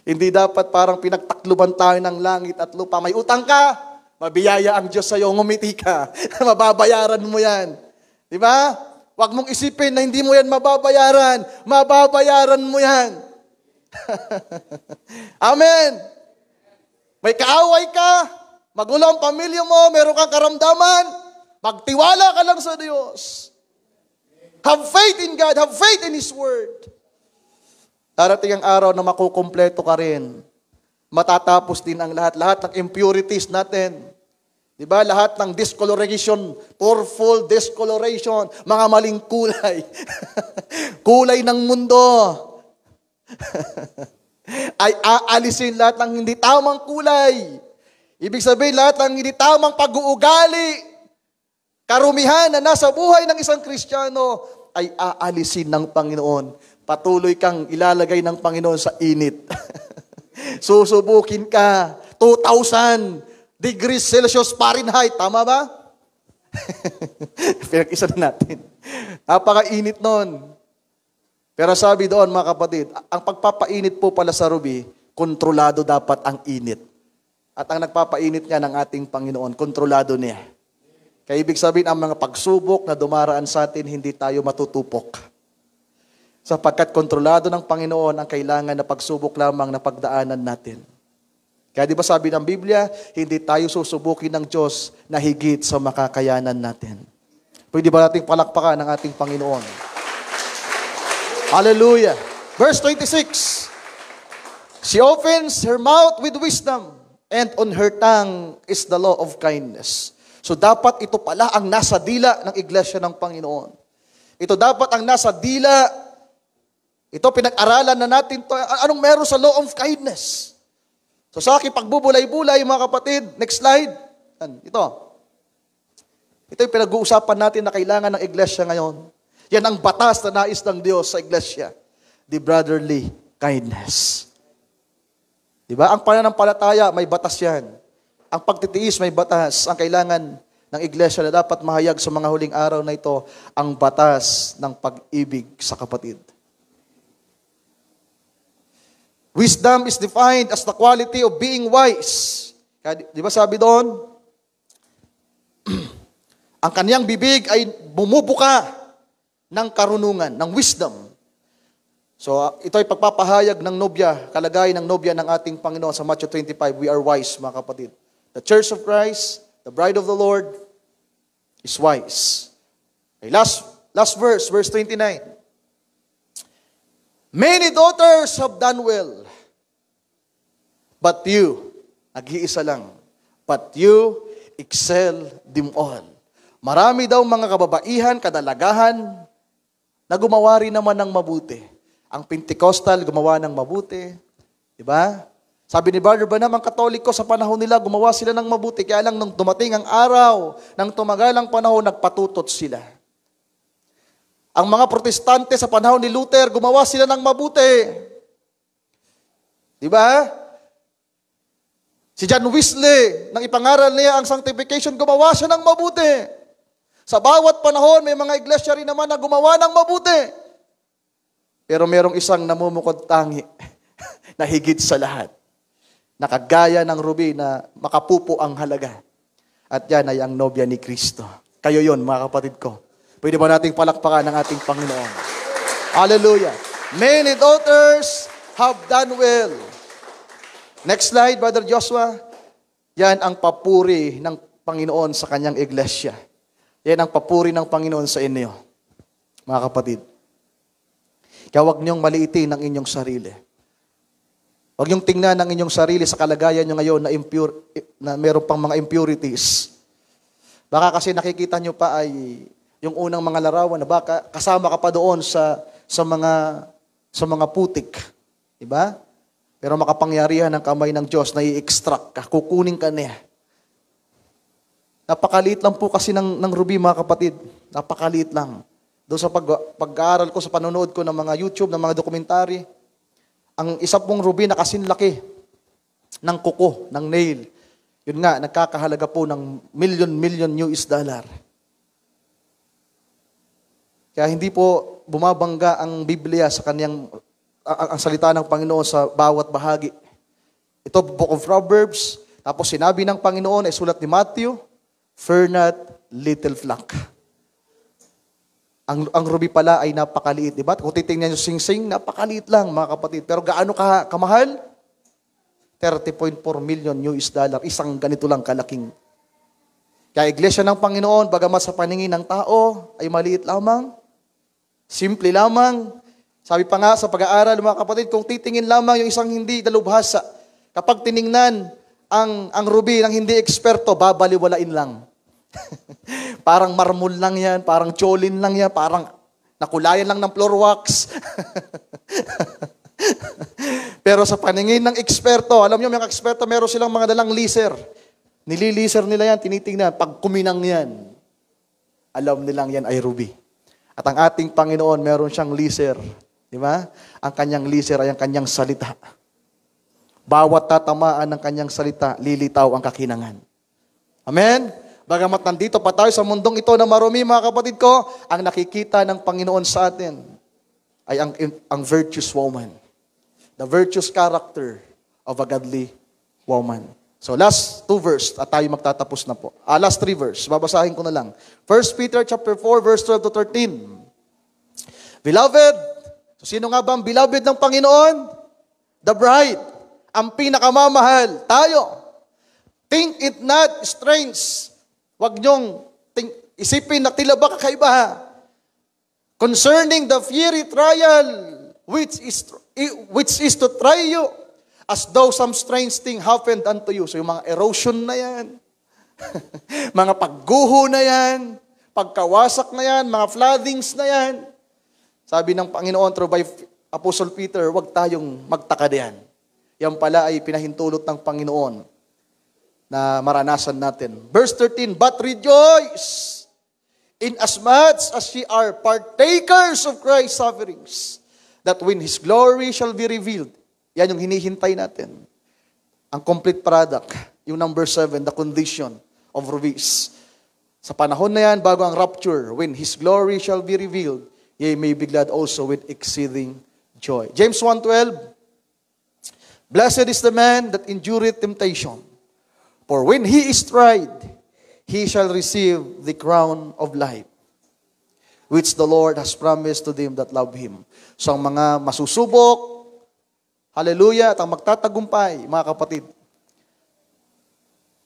Hindi dapat parang pinagtakluban tayo ng langit at lupa. May utang ka, mabiyaya ang Diyos sa iyo, ngumiti ka. Mababayaran mo yan. Di ba? Huwag mong isipin na hindi mo yan mababayaran. Mababayaran mo yan. Amen. May kaaway ka, magulo ang pamilya mo, meron kang karamdaman, magtiwala ka lang sa Diyos. Have faith in God, have faith in His Word. Darating ang araw na makukumpleto ka rin. Matatapos din ang lahat ng impurities natin. Diba? Lahat ng discoloration, purple discoloration, mga maling kulay. Kulay ng mundo. Ay aalisin lahat ng hindi tamang kulay. Ibig sabihin lahat ng hindi tamang pag-uugali, karumihan na nasa buhay ng isang Kristiyano ay aalisin ng Panginoon. Patuloy kang ilalagay ng Panginoon sa init. Susubukin ka. 2,000 degrees Celsius Fahrenheit. Tama ba? Pinag-isa na natin. Napakainit nun. Pero sabi doon mga kapatid, ang pagpapainit po pala sa ruby, kontrolado dapat ang init. At ang nagpapainit nga ng ating Panginoon, kontrolado niya. Kaya ibig sabihin, ang mga pagsubok na dumaraan sa atin, hindi tayo matutupok. Sapagkat kontrolado ng Panginoon ang kailangan na pagsubok lamang na pagdaanan natin. Kaya di ba sabi ng Biblia, hindi tayo susubukin ng Diyos na higit sa makakayanan natin. Pwede ba nating palakpakan ng ating Panginoon? Hallelujah. Verse 26. She opens her mouth with wisdom, and on her tongue is the law of kindness. So dapat ito pala ang nasa dila ng iglesia ng Panginoon. Ito dapat ang nasa dila. Ito pinag-aralan na natin to. Anong meron sa law of kindness? So sa aking pagbubulay-bulay, mga kapatid, next slide. Ito. Ito yung pinag-uusapan natin na kailangan ng iglesia ngayon. Yan ang batas na nais ng Diyos sa iglesia. The brotherly kindness. Diba? Ang pananampalataya, may batas yan. Ang pagtitiis, may batas. Ang kailangan ng iglesia na dapat mahayag sa mga huling araw na ito, ang batas ng pag-ibig sa kapatid. Wisdom is defined as the quality of being wise. Kaya, di ba sabi doon? Ang kaniyang bibig ay bumubuka ng karunungan, ng wisdom. So, ito ay pagpapahayag ng nobya, kalagayan ng nobya ng ating Panginoon sa Matthew 25. We are wise, mga kapatid. The Church of Christ, the bride of the Lord, is wise. Okay, last verse, verse 29. Many daughters have done well, but you, nag-iisa lang, but you excel them all. Marami daw mga kababaihan, kadalagahan, na gumawa rin naman ng mabuti. Ang Pentecostal gumawa ng mabuti. Diba? Sabi ni Brother Branham, ang Katoliko sa panahon nila, gumawa sila ng mabuti. Kaya lang nung dumating ang araw, nang tumagal ang panahon, nagpatutot sila. Ang mga Protestante sa panahon ni Luther, gumawa sila ng mabuti. Diba? Si John Wesley, nang ipangaral niya ang sanctification, gumawa siya ng mabuti. Sa bawat panahon, may mga iglesia rin naman na gumawa ng mabuti. Pero merong isang namumukod tangi na higit sa lahat. Nakagaya ng ruby na makapupo ang halaga. At yan ay ang nobya ni Kristo. Kayo yon, mga kapatid ko. Pwede ba nating palakpakan ng ating Panginoon? Hallelujah. Many daughters have done well. Next slide, Brother Joshua. Yan ang papuri ng Panginoon sa kanyang iglesia. Yan ang papuri ng Panginoon sa inyo, mga kapatid. Kaya huwag niyong maliitin ang inyong sarili. Huwag niyong tingnan ang inyong sarili sa kalagayan niyo ngayon na meron pang mga impurities. Baka kasi nakikita niyo pa ay yung unang mga larawan na baka kasama ka pa doon sa mga putik. Diba? Pero makapangyarihan ng kamay ng Diyos na i-extract ka, kukunin ka niya. Napakaliit lang po kasi ng ruby, mga kapatid. Napakaliit lang. Doon sa pag-aaral ko, sa panonood ko ng mga YouTube, ng mga dokumentary, ang isa pong ruby na kasinlaki ng kuko, ng nail. Yun nga, nagkakahalaga po ng million US dollar. Kaya hindi po bumabangga ang Biblia sa kanyang, ang salita ng Panginoon sa bawat bahagi. Ito, Book of Proverbs, tapos sinabi ng Panginoon, ay sulat ni Matthew, fear not, little flock. Ang ruby pala ay napakaliit, di ba? Kung titingnan nyo sing-sing, napakaliit lang, mga kapatid. Pero gaano kamahal? 30.4 million US dollar. Isang ganito lang kalaking. Kaya iglesia ng Panginoon, bagamat sa paningin ng tao, ay maliit lamang, simple lamang. Sabi pa nga sa pag-aaral, mga kapatid, kung titingin lamang yung isang hindi dalubhasa, kapag tiningnan ang ruby ng hindi eksperto, babaliwalain lang. Parang marmol lang yan, parang cholin lang yan, parang nakulayan lang ng floor wax. Pero sa paningin ng eksperto, alam niyo, mga eksperto, meron silang mga dalang laser. Nililiser nila yan, tinitingnan. Pag kuminang yan, alam nilang yan ay ruby. At ang ating Panginoon, meron siyang laser. Di ba? Ang kanyang laser ay ang kanyang salita. Bawat tatamaan ng kanyang salita, lilitaw ang kakinangan. Amen? Bagamat nandito pa tayo sa mundong ito na marumi, mga kapatid ko, ang nakikita ng Panginoon sa atin ay ang virtuous woman. The virtuous character of a godly woman. So last 2 verse at tayo magtatapos na po. Last 3 verse, babasahin ko na lang. 1 Peter chapter 4 verse 12 to 13. Beloved, so sino nga ba ang beloved ng Panginoon? The bride, ang pinakamamahal, tayo. Think it not strange. Huwag niyong isipin na tila ba kakaiba. Concerning the fiery trial which is to try you, as though some strange thing happened unto you. So yung mga erosion na yan, mga pagguho na yan, pagkawasak na yan, mga floodings na yan. Sabi ng Panginoon through by Apostle Peter, huwag tayong magtaka diyan. Yan pala ay pinahintulot ng Panginoon na maranasan natin. Verse 13, but rejoice inasmuch as ye are partakers of Christ's sufferings, that when His glory shall be revealed. Yan yung hinihintay natin. Ang complete product. Yung number 7, the condition of release. Sa panahon na yan, bago ang rapture, when His glory shall be revealed, ye may be glad also with exceeding joy. James 1:12, blessed is the man that endureth temptation, for when he is tried, he shall receive the crown of life, which the Lord has promised to them that love Him. So ang mga masusubok, hallelujah, at ang magtatagumpay, mga kapatid,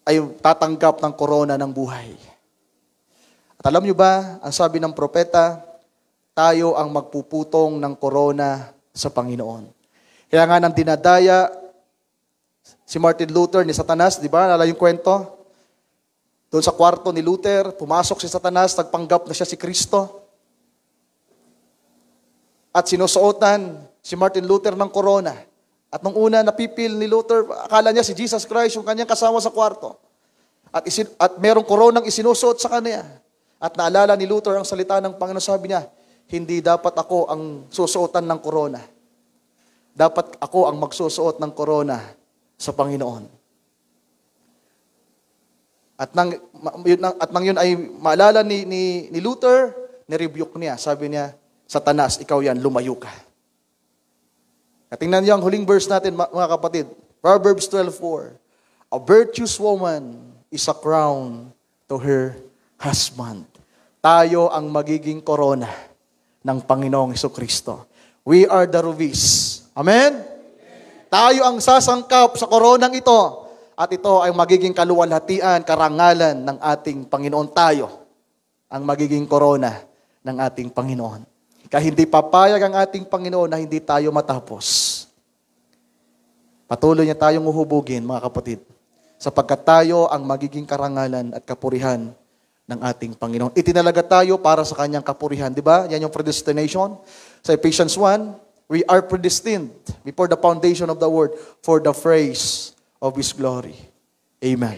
ay tatanggap ng korona ng buhay. At alam nyo ba, ang sabi ng propeta, tayo ang magpuputong ng korona sa Panginoon. Kaya nga nang dinadaya si Martin Luther ni Satanas, di ba? Nalala yung kwento? Doon sa kwarto ni Luther, pumasok si Satanas, nagpanggap na siya si Kristo. At sinusuotan si Martin Luther ng korona. At nung una, napipil ni Luther, akala niya si Jesus Christ, yung kanyang kasama sa kwarto. At merong koronang isinusuot sa kanya. At naalala ni Luther ang salita ng Panginoon, sabi niya, hindi dapat ako ang susuotan ng korona. Dapat ako ang magsusuot ng korona sa Panginoon. At nang yun ay maalala ni Luther, ni-rebuke niya. Sabi niya, Satanas, ikaw yan, lumayo ka. At tingnan niyo ang huling verse natin, mga kapatid. Proverbs 12:4. A virtuous woman is a crown to her husband. Tayo ang magiging korona ng Panginoong Jesucristo. We are the rubies. Amen? Tayo ang sasangkap sa koronang ito. At ito ay magiging kaluwalhatian, karangalan ng ating Panginoon. Tayo ang magiging korona ng ating Panginoon. Kaya hindi papayag ang ating Panginoon na hindi tayo matapos. Patuloy niya tayong uhubugin, mga kapatid, sapagkat tayo ang magiging karangalan at kapurihan ng ating Panginoon. Itinalaga tayo para sa kanyang kapurihan. Di ba? Yan yung predestination. Sa Ephesians 1, we are predestined before the foundation of the world for the praise of His glory. Amen.